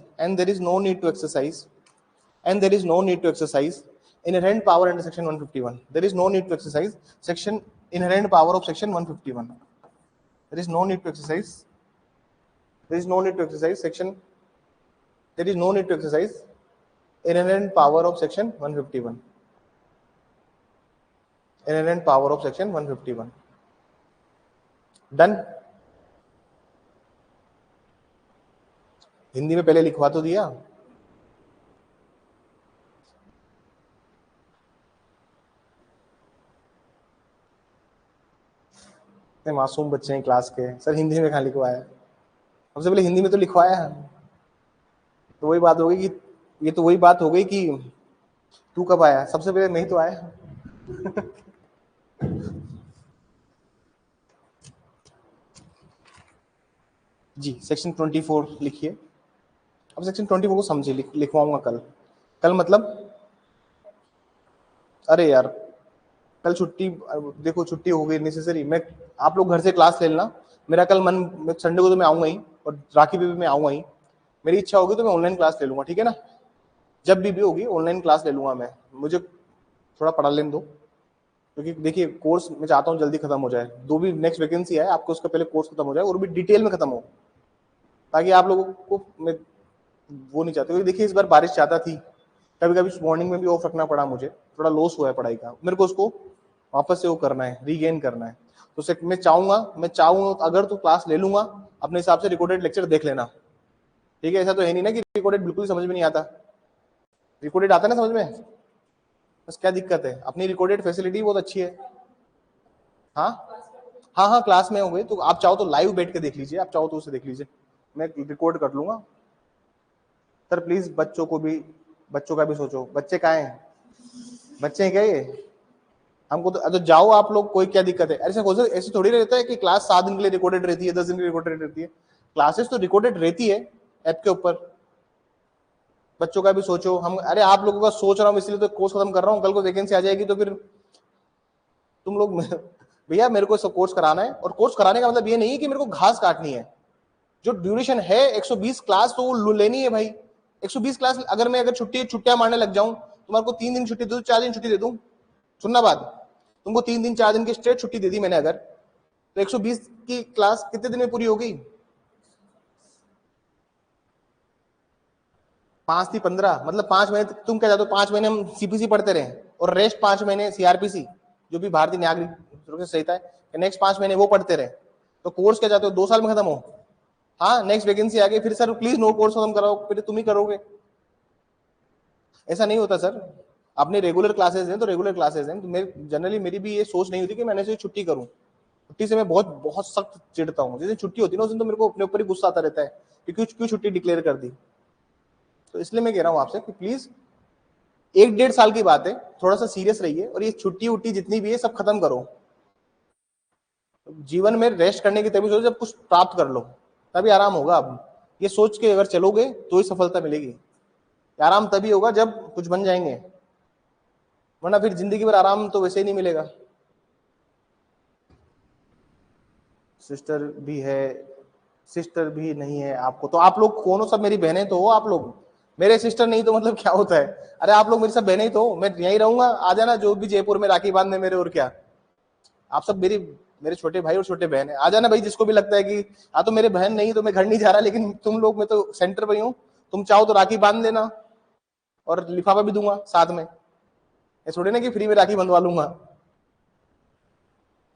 inherent power under section 151. There is no need to exercise inherent power of section 151. There is no need to exercise inherent power of section 151. Inherent power of section 151। Done. Hindi में पहले लिखवा तो दिया। इतने मासूम बच्चे हैं class के, सर हिंदी में कहाँ लिखवाया? सबसे पहले हिंदी में तो लिखवाया है। तो वही बात हो गई कि ये तो वही बात हो गई कि तू कब आया? सबसे पहले मैं ही तो आया। जी सेक्शन 24 लिखिए। अब सेक्शन 24 को समझिए, लिखवाऊंगा कल। कल मतलब अरे यार कल छुट्टी, देखो छुट्टी हो गई नेसेसरी। मैं आप लोग घर से क्लास ले लेना। मेरा कल मन, संडे को तो मैं आऊंगा ही और राखी पे भी मैं आऊंगा ही। मेरी इच्छा होगी तो मैं ऑनलाइन क्लास ले लूंगा, ठीक है ना? जब भी होगी ऑनलाइन क्लास ले लूंगा मैं। मुझे थोड़ा पढ़ा लेने दो, क्योंकि देखिए कोर्स मैं चाहता हूँ जल्दी खत्म हो जाए। जो भी नेक्स्ट वैकेंसी है आपको उसका पहले कोर्स खत्म हो जाए और भी डिटेल में खत्म हो, ताकि आप लोगों को मैं वो नहीं चाहते। क्योंकि देखिए इस बार बारिश ज्यादा थी, कभी कभी मॉर्निंग में भी ऑफ रखना पड़ा मुझे, थोड़ा लॉस हुआ है पढ़ाई का। मेरे को उसको वापस से वो करना है, रीगेन करना है। तो मैं चाहूंगा अगर तो क्लास ले लूंगा अपने हिसाब से। रिकॉर्डेड लेक्चर देख लेना, ठीक है? ऐसा तो है नहीं ना कि रिकॉर्डेड बिल्कुल समझ में नहीं आता। रिकॉर्डेड आता है ना समझ में, बस क्या दिक्कत है? अपनी रिकॉर्डेड फैसिलिटी बहुत अच्छी है। हाँ हाँ हाँ, क्लास में हो गई तो आप चाहो तो लाइव बैठ के देख लीजिए, आप चाहो तो उसे देख लीजिए, मैं रिकॉर्ड कर लूंगा। सर प्लीज बच्चों का भी सोचो। बच्चे कहाँ हैं? बच्चे हैं क्या ये? हमको तो जाओ आप लोग, कोई क्या दिक्कत है? ऐसे थोड़ी रहता है कि क्लास 7 दिन के लिए रिकॉर्डेड रहती है, 10 दिन के लिए रिकॉर्डेड रहती है। क्लासेस तो रिकॉर्डेड रहती है ऐप के ऊपर। बच्चों का भी सोचो। हम, अरे आप लोगों का सोच रहा हूँ इसलिए तो कोर्स खत्म कर रहा हूँ। कल को वैकेंसी आ जाएगी तो फिर तुम लोग भैया मेरे को सब कोर्स कराना है, और कोर्स कराने का मतलब ये नहीं है कि मेरे को घास काटनी है। जो ड्यूरेशन है 120 क्लास तो वो लेनी है भाई। 120 क्लास अगर छुट्टियां मारने लग जाऊं, तुम्हारे को 3 दिन छुट्टी दे दूं, 4 दिन छुट्टी दे दूं, सुनना बात, तुमको 3 दिन 4 दिन की स्ट्रेट छुट्टी दे दी मैंने अगर, तो 120 की क्लास कितने दिन में पूरी होगी? 5 थी 15, मतलब 5 महीने। तुम क्या चाहते हो 5 महीने हम सीपीसी पढ़ते रहे और रेस्ट 5 महीने सीआरपीसी, जो भी भारतीय नागरिक सुरक्षा संहिता है, नेक्स्ट 5 महीने वो पढ़ते रहे? तो कोर्स क्या चाहते हो 2 साल में खत्म हो? हाँ नेक्स्ट वैकेंसी आ गई फिर सर प्लीज नो कोर्स खत्म कराओ, फिर तुम ही करोगे। ऐसा नहीं होता सर। अपने रेगुलर क्लासेस हैं तो रेगुलर क्लासेस हैं। तो जनरली मेरी भी ये सोच नहीं होती कि मैंने से छुट्टी करूं। छुट्टी से मैं बहुत बहुत सख्त चिढ़ता हूँ। जिस दिन छुट्टी होती है ना उस दिन तो मेरे को अपने ऊपर ही गुस्सा आता रहता है कि क्यों छुट्टी डिक्लेयर कर दी। तो इसलिए मैं कह रहा हूँ आपसे कि प्लीज 1-1.5 साल की बात है, थोड़ा सा सीरियस रहिए और ये छुट्टी उट्टी जितनी भी है सब खत्म करो। जीवन में रेस्ट करने की तभी सोचो जब कुछ प्राप्त कर लो, तभी आराम होगा। अब ये सोच के अगर चलोगे तो ही सफलता मिलेगी। आराम तभी होगा जब कुछ बन जाएंगे, वरना फिर जिंदगी भर आराम तो वैसे ही नहीं मिलेगा। सिस्टर भी है, सिस्टर भी नहीं है आपको तो आप लोग कौन हो? सब मेरी बहनें तो हो आप लोग। मेरे सिस्टर नहीं तो मतलब क्या होता है? अरे आप लोग मेरी सब बहनें ही तो हो। मैं यहीं रहूंगा, आ जाना जो भी जयपुर में राखी बांधने मेरे, और क्या। आप सब मेरे छोटे भाई और छोटे बहन है। आ जाना भाई जिसको भी लगता है कि हाँ तो मेरे बहन नहीं तो मैं घर नहीं जा रहा, लेकिन तुम लोग, मैं तो सेंटर पे हूँ, तुम चाहो तो राखी बांध देना और लिफाफा भी दूंगा साथ में। ऐसा थोड़ी ना कि फ्री में राखी बंधवा लूंगा।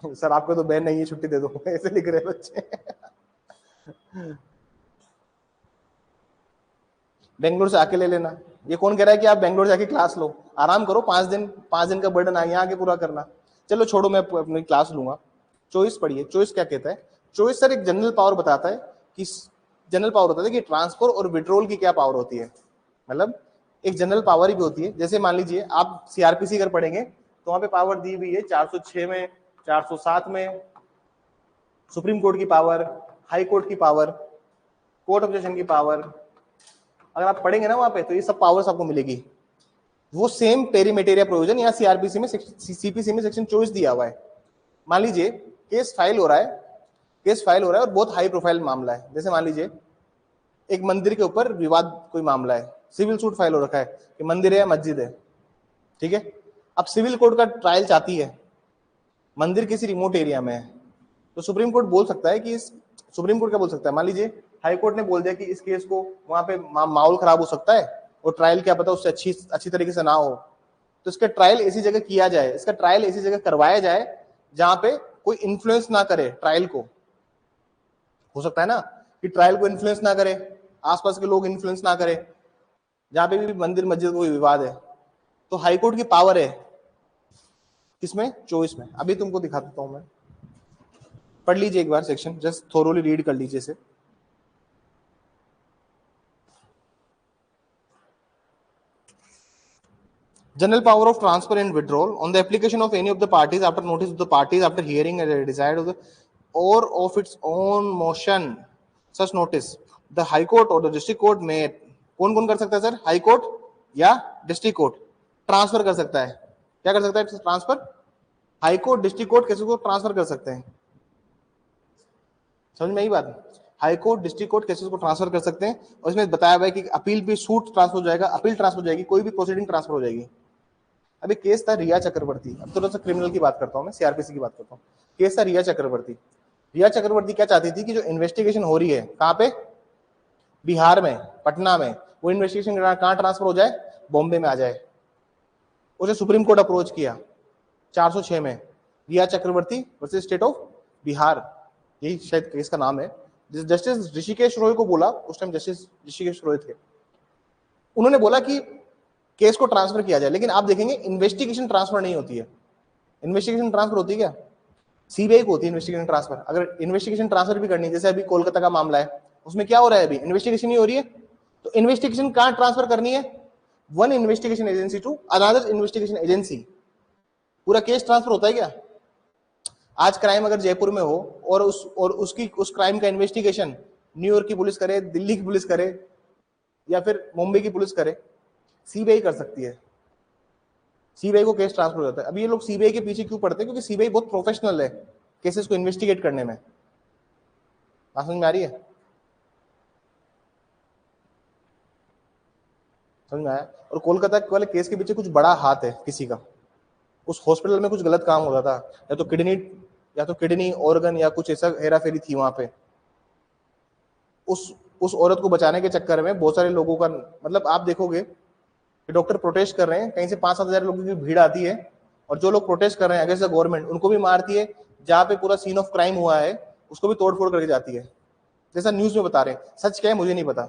सर आपको तो बहन नहीं है छुट्टी दे दो, ऐसे लिख रहे बच्चे। बेंगलोर से आके ले लेना। ये कौन कह रहा है कि आप बेंगलोर जाके क्लास लो? आराम करो 5 दिन का बर्डन आ यहाँ आके पूरा करना। चलो छोड़ो, मैं अपनी क्लास लूंगा। चॉइस पढ़िए। चॉइस क्या कहता है? चॉइस सर एक जनरल पावर बताता है कि ट्रांसफर और विड्रॉल की क्या पावर होती है। मतलब एक जनरल पावर ही भी होती है। जैसे मान लीजिए आप सीआरपीसी अगर पढ़ेंगे तो वहां पे पावर दी हुई है 406 में, 407 में, सुप्रीम कोर्ट की पावर, हाई कोर्ट की पावर, कोर्ट ऑफ सेशन की पावर। अगर आप पढ़ेंगे ना वहां पे तो ये सब पावर्स आपको मिलेगी। वो सेम पेरीमेटेरिया प्रोविजन यहाँ सीआरपीसी में, सीपीसी में सेक्शन 24 दिया हुआ है। मान लीजिए केस फाइल हो रहा है और बहुत हाई प्रोफाइल मामला है। जैसे मान लीजिए एक मंदिर के ऊपर विवाद कोई मामला है, सिविल सूट फाइल हो रखा है कि मंदिर है या मस्जिद है, ठीक है? अब सिविल कोर्ट का ट्रायल चाहती है, मंदिर किसी रिमोट एरिया में है, तो सुप्रीम कोर्ट बोल सकता है कि सुप्रीम कोर्ट क्या बोल सकता है? मान लीजिए हाई कोर्ट ने बोल दिया कि इस केस को वहां पे माहौल खराब हो सकता है और ट्रायल क्या पता उससे अच्छी तरीके से ना हो, तो इसका ट्रायल ऐसी जगह किया जाए, इसका ट्रायल ऐसी जगह करवाया जाए जहां पे कोई इन्फ्लुएंस ना करे ट्रायल को। हो सकता है ना कि ट्रायल को इन्फ्लुएंस ना करे, आसपास के लोग इन्फ्लुएंस ना करे, जहां पे भी मंदिर मस्जिद कोई विवाद है। तो हाईकोर्ट की पावर है किसमें? 24 में। अभी तुमको दिखा देता हूं मैं, पढ़ लीजिए एक बार सेक्शन, जस्ट थोरोली रीड कर लीजिए इसे। General power of transfer and withdrawal on the application of any of the parties after notice of the parties after hearing a desired of the or of its own motion such notice the high court or the district court may कौन कौन कर सकता है sir? High court या district court transfer कर सकता है। क्या कर सकता है? Transfer. High court district court cases को ट्रांसफर कर सकते हैं। समझ में आई बात? High court district court cases को ट्रांसफर कर सकते हैं, और इसमें बताया हुआ है कि अपील भी सूट ट्रांसफर हो जाएगा, अपील ट्रांसफर हो जाएगी, कोई भी प्रोसीडिंग ट्रांसफर हो जाएगी। अभी केस था रिया चक्रवर्ती। अब थोड़ा सा क्रिमिनल की बात करता हूं मैं, सीआरपीसी की बात करता हूं। केस था रिया चक्रवर्ती। रिया चक्रवर्ती क्या चाहती थी कि जो इन्वेस्टिगेशन हो रही है कहां पे? बिहार में, पटना में, वो इन्वेस्टिगेशन कहां ट्रांसफर हो जाए? बॉम्बे में आ जाए। उसे सुप्रीम कोर्ट अप्रोच किया 406 में, रिया चक्रवर्ती वर्सेस स्टेट ऑफ बिहार, यही शायद केस का नाम है। जस्टिस ऋषिकेश रॉय को बोला, उस टाइम जस्टिस ऋषिकेश रॉय थे, उन्होंने बोला कि केस को ट्रांसफर किया जाए। लेकिन आप देखेंगे इन्वेस्टिगेशन ट्रांसफर नहीं होती है। इन्वेस्टिगेशन ट्रांसफर होती है क्या? सीबीआई को होती है इन्वेस्टिगेशन ट्रांसफर। अगर इन्वेस्टिगेशन ट्रांसफर भी करनी है, जैसे अभी कोलकाता का मामला है, उसमें क्या हो रहा है? अभी इन्वेस्टिगेशन ही हो रही है। तो इन्वेस्टिगेशन कहां ट्रांसफर करनी है? One investigation agency to another investigation agency. पूरा केस ट्रांसफर होता है क्या? आज क्राइम अगर जयपुर में हो और उस क्राइम का इन्वेस्टिगेशन न्यूयॉर्क की पुलिस करे, दिल्ली की पुलिस करे, या फिर मुंबई की पुलिस करे, सीबीआई कर सकती है। सीबीआई को केस ट्रांसफर हो जाता है। अभी ये लोग सीबीआई के पीछे क्यों पड़ते हैं? क्योंकि सीबीआई बहुत प्रोफेशनल है केसेस को इन्वेस्टिगेट करने में। बात समझ में आ रही है? समझ में आया? और कोलकाता वाले केस के पीछे कुछ बड़ा हाथ है किसी का। उस हॉस्पिटल में कुछ गलत काम हो रहा था, या तो किडनी ऑर्गन या कुछ ऐसा हेरा फेरी थी वहां पे। उस औरत को बचाने के चक्कर में बहुत सारे लोगों का, मतलब आप देखोगे कि डॉक्टर प्रोटेस्ट कर रहे हैं, कहीं से 5-7 हजार लोगों की भीड़ आती है, और जो लोग प्रोटेस्ट कर रहे हैं अगेंस्ट द गवर्नमेंट, उनको भी मारती है। जहां पे पूरा सीन ऑफ क्राइम हुआ है उसको भी तोड़फोड़ करके जाती है, जैसा न्यूज में बता रहे हैं। सच क्या है मुझे नहीं पता।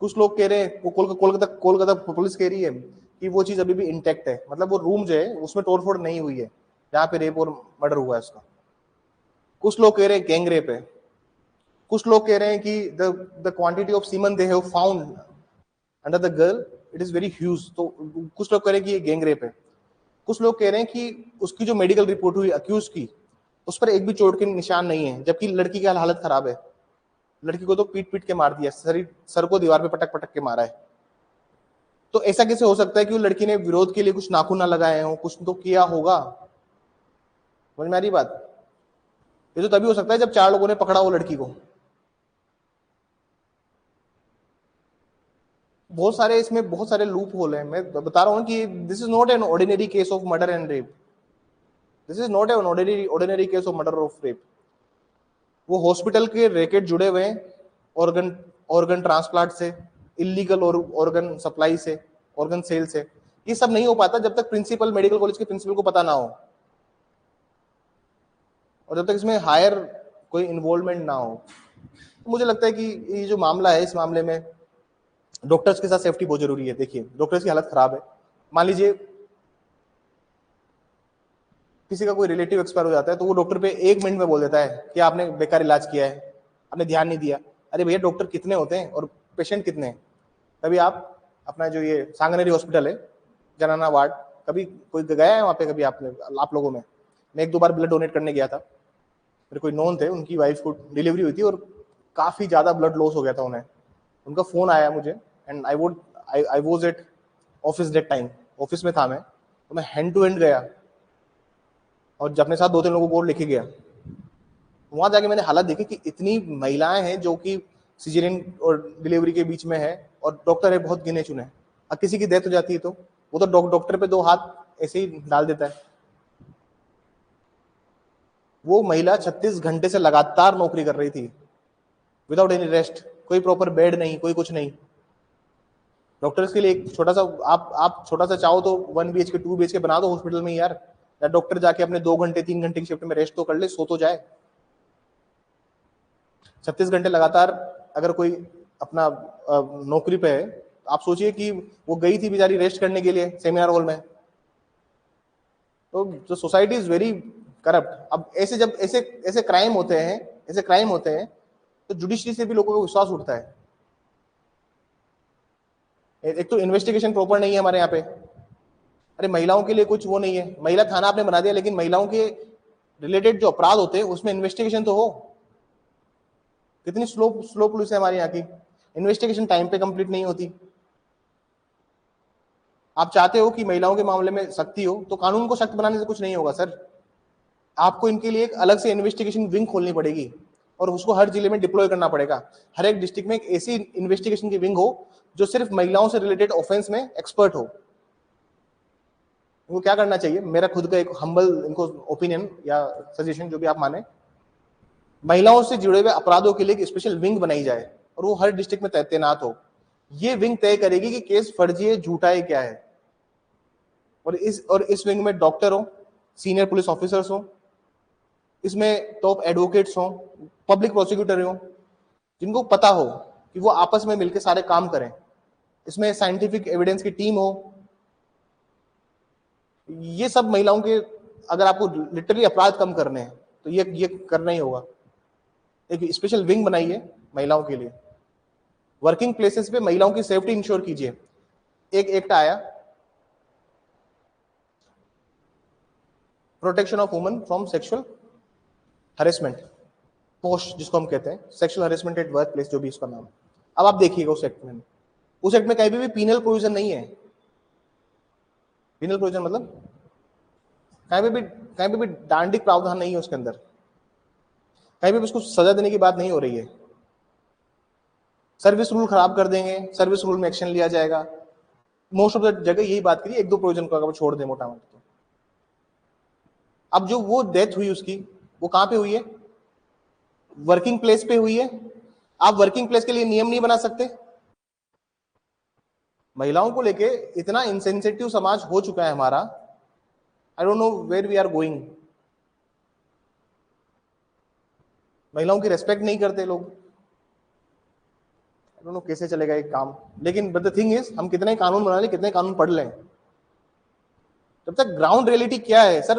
कुछ लोग कह रहे हैं, कोलकाता पुलिस कह रही है कि वो चीज अभी भी इंटैक्ट है, मतलब वो रूम जो है उसमें तोड़फोड़ नहीं हुई है जहां पे रेप और मर्डर हुआ है उसका। कुछ लोग कह रहे हैं गैंग रेप है। कुछ लोग कह रहे हैं कि the quantity of semen they have found under the girl it is very huge. तो कुछ लोग कह रहे हैं कि ये गैंग रेप है। कुछ लोग कह रहे हैं कि उसकी जो मेडिकल रिपोर्ट हुई अक्यूज की, उस पर एक भी चोट के निशान नहीं है, जबकि लड़की की हालत खराब है। लड़की को तो पीट पीट के मार दिया, सर को दीवार पे पटक पटक के मारा है। तो ऐसा कैसे हो सकता है कि वो लड़की ने विरोध के लिए कुछ नाखून ना लगाए हो, कुछ तो किया होगा। समझ में आ रही बात? ये तो तभी हो सकता है जब 4 लोगों ने पकड़ा वो लड़की को। बहुत सारे लूप होल हैं। मैं बता रहा हूं कि this is not an ordinary case of murder and rape. This is not an ordinary case of murder of rape. वो हॉस्पिटल के रैकेट जुड़े हुए हैं ऑर्गन ऑर्गन ट्रांसप्लांट से, इलीगल ऑर्गन सप्लाई से, ऑर्गन सेल से। ये सब नहीं हो पाता जब तक प्रिंसिपल, मेडिकल कॉलेज के प्रिंसिपल को पता ना हो, और जब तक इसमें हायर कोई इन्वॉल्वमेंट ना हो। तो मुझे लगता है कि ये जो मामला है, इस मामले में डॉक्टर्स के साथ सेफ्टी बहुत जरूरी है। देखिए डॉक्टर्स की हालत खराब है। मान लीजिए किसी का कोई रिलेटिव एक्सपायर हो जाता है, तो वो डॉक्टर पे 1 मिनट में बोल देता है कि आपने बेकार इलाज किया है, आपने ध्यान नहीं दिया। अरे भैया डॉक्टर कितने होते हैं और पेशेंट कितने हैं? कभी आप अपना जो ये सांगनेरी हॉस्पिटल है, जनाना वार्ड, कभी कोई गया है वहां पे? कभी आप लोगों में? मैं 1-2 बार ब्लड डोनेट करने गया था। मेरे कोई नोन थे, उनकी वाइफ को डिलीवरी हुई थी और काफी ज्यादा ब्लड लॉस हो गया था उन्हें। उनका फोन आया मुझे, and I was at office that time. Office में था मैं, तो मैं हैंड टू हैंड गया और अपने साथ 2-3 लोगों को और लेके गया। वहां जाके मैंने हालत देखी कि इतनी महिलाएं हैं जो कि सिजेरियन और डिलीवरी के बीच में है, और डॉक्टर है बहुत गिने चुने। अब किसी की डेथ हो जाती है तो वो तो डॉक्टर पे 2 हाथ ऐसे ही डाल देता है। वो महिला 36 घंटे से लगातार नौकरी कर रही थी विदाउट एनी रेस्ट। कोई प्रॉपर बेड नहीं, कोई कुछ नहीं। डॉक्टर्स के लिए एक छोटा सा, आप छोटा सा चाहो तो 1 BHK 2 BHK बना दो हॉस्पिटल में यार, या डॉक्टर जाके अपने 2 घंटे 3 घंटे की शिफ्ट में रेस्ट तो कर ले, सो तो जाए। 36 घंटे लगातार अगर कोई अपना नौकरी पे है, आप सोचिए कि वो गई थी बेचारी रेस्ट करने के लिए सेमिनार हॉल में। तो सोसाइटी इज वेरी करप्ट। अब ऐसे जब ऐसे ऐसे क्राइम होते हैं तो जुडिशरी से भी लोगों को विश्वास उठता है। एक तो इन्वेस्टिगेशन प्रॉपर नहीं है हमारे यहाँ पे। अरे महिलाओं के लिए कुछ वो नहीं है, महिला थाना आपने बना दिया, लेकिन महिलाओं के रिलेटेड जो अपराध होते हैं उसमें इन्वेस्टिगेशन तो हो। कितनी स्लो पुलिस है हमारे यहाँ की, इन्वेस्टिगेशन टाइम पे कंप्लीट नहीं होती। आप चाहते हो कि महिलाओं के मामले में सख्ती हो, तो कानून को सख्त बनाने से कुछ नहीं होगा सर। आपको इनके लिए एक अलग से इन्वेस्टिगेशन विंग खोलनी पड़ेगी और उसको हर जिले में डिप्लॉय करना पड़ेगा। हर एक डिस्ट्रिक्ट में एक ऐसी इन्वेस्टिगेशन की विंग हो जो सिर्फ महिलाओं से रिलेटेड ऑफेंस में एक्सपर्ट हो। इनको क्या करना चाहिए, मेरा खुद का एक हम्बल इनको ओपिनियन या सजेशन जो भी आप माने, महिलाओं से जुड़े हुए अपराधों के लिए एक स्पेशल विंग बनाई जाए और वो हर डिस्ट्रिक्ट में तैनात हो। ये विंग तय करेगी कि केस फर्जी है झूठा है क्या है, और इस विंग में डॉक्टर हो, सीनियर पुलिस ऑफिसर्स हो, इसमें टॉप एडवोकेट्स हो, पब्लिक प्रोसिक्यूटर हो, जिनको पता हो कि वो आपस में मिलकर सारे काम करें। इसमें साइंटिफिक एविडेंस की टीम हो। ये सब महिलाओं के, अगर आपको लिटरली अपराध कम करने हैं तो ये करना ही होगा। एक स्पेशल विंग बनाइए महिलाओं के लिए। वर्किंग प्लेसेस पे महिलाओं की सेफ्टी इंश्योर कीजिए। एक एक्ट आया, protection of women from sexual harassment, post जिसको हम कहते हैं, sexual harassment at work place, जो भी इसका नाम। अब आप देखिएगा उस एक्ट में कहीं भी पीनल प्रोविजन नहीं है। पीनल प्रोविजन मतलब कहीं पे भी डांडिक प्रावधान नहीं है उसके अंदर, कहीं पे भी उसको सजा देने की बात नहीं हो रही है। सर्विस रूल खराब कर देंगे, सर्विस रूल में एक्शन लिया जाएगा। मोस्ट ऑफ द जगह यही बात करिए, 1-2 प्रोविजन को अगर छोड़ दें मोटा मोटा। तो अब जो वो डेथ हुई उसकी, वो कहां पे हुई है, वर्किंग प्लेस पे हुई है। आप वर्किंग प्लेस के लिए नियम नहीं बना सकते। महिलाओं को लेके इतना इंसेंसिटिव समाज हो चुका है हमारा, I don't know where we are going. महिलाओं की रेस्पेक्ट नहीं करते लोग, आई डोंट नो कैसे चलेगा एक काम। लेकिन बट द थिंग इज, हम कितने कानून बना लें, कितने कानून पढ़ लें, जब तक ग्राउंड रियलिटी क्या है सर।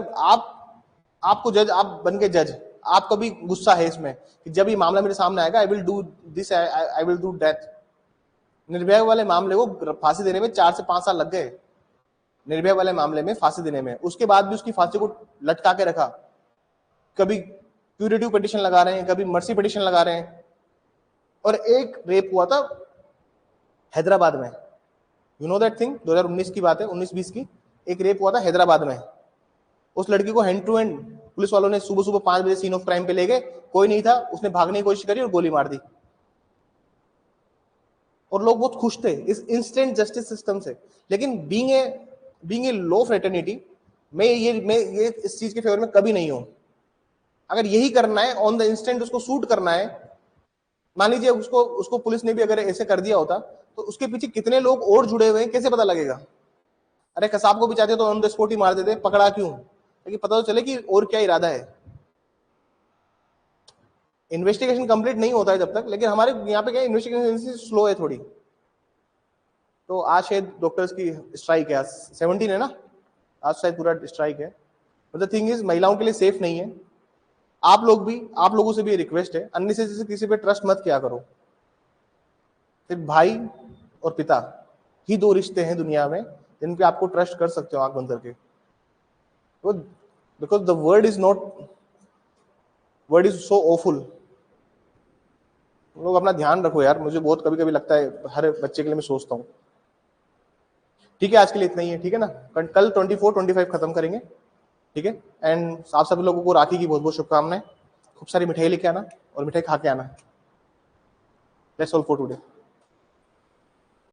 आपको जज, आप बन के जज, आपका भी गुस्सा है इसमें कि जब ये मामला मेरे सामने आएगा, I will do this, I will do that. Nirbhaya वाले मामले को फांसी देने में 4 से 5 साल लग गए। निर्भया वाले मामले में फांसी देने में, उसके बाद भी उसकी फांसी को लटका के रखा। कभी क्यूरेटिव पिटिशन लगा रहे हैं, कभी मर्सी पिटिशन लगा रहे हैं। और एक रेप हुआ था हैदराबाद में, यू नो दैट थिंग, 2019 की बात है, 19-20 की। एक रेप हुआ था हैदराबाद में। उस लड़की को हैंड टू हैंड पुलिस वालों ने सुबह सुबह 5 बजे सीन ऑफ क्राइम पे ले गए, कोई नहीं था, उसने भागने की कोशिश करी और गोली मार दी। और लोग बहुत खुश थे इस इंस्टेंट जस्टिस सिस्टम से। लेकिन बीइंग ए लो फ्रेटर्निटी, मैं ये इस चीज के फेवर में कभी नहीं हूं। अगर यही करना है, ऑन द इंस्टेंट उसको शूट करना है, मान लीजिए उसको पुलिस ने भी अगर ऐसे कर दिया होता, तो उसके पीछे कितने लोग और जुड़े हुए हैं कैसे पता लगेगा। अरे कसाब को भी चाहते तो ऑन द स्पॉट ही मार देते, पकड़ा क्यों, लेकिन पता तो चले कि और क्या इरादा है। इन्वेस्टिगेशन कंप्लीट नहीं होता है जब तक, लेकिन हमारे यहाँ पे क्या इन्वेस्टिगेशन स्लो है थोड़ी। तो आज शायद डॉक्टर्स की स्ट्राइक है, आज 17 है ना, आज शायद पूरा स्ट्राइक है। द थिंग इज, महिलाओं के लिए सेफ नहीं है। आप लोगों से भी रिक्वेस्ट है, अननेसेसरी किसी पे ट्रस्ट मत किया करो। सिर्फ भाई और पिता ही 2 रिश्ते हैं दुनिया में जिन पे आपको ट्रस्ट कर सकते हो आंख बंद करके। Because the word is so awful. लोग अपना ध्यान रखो यार, मुझे बहुत कभी कभी लगता है, हर बच्चे के लिए मैं सोचता हूँ। ठीक है, आज के लिए इतना ही है, ठीक है ना। कल 24-25 खत्म करेंगे, ठीक है। एंड आप सभी लोगों को राखी की बहुत बहुत शुभकामनाएं। खूब सारी मिठाई लेके आना और मिठाई खा के आना। That's all for today.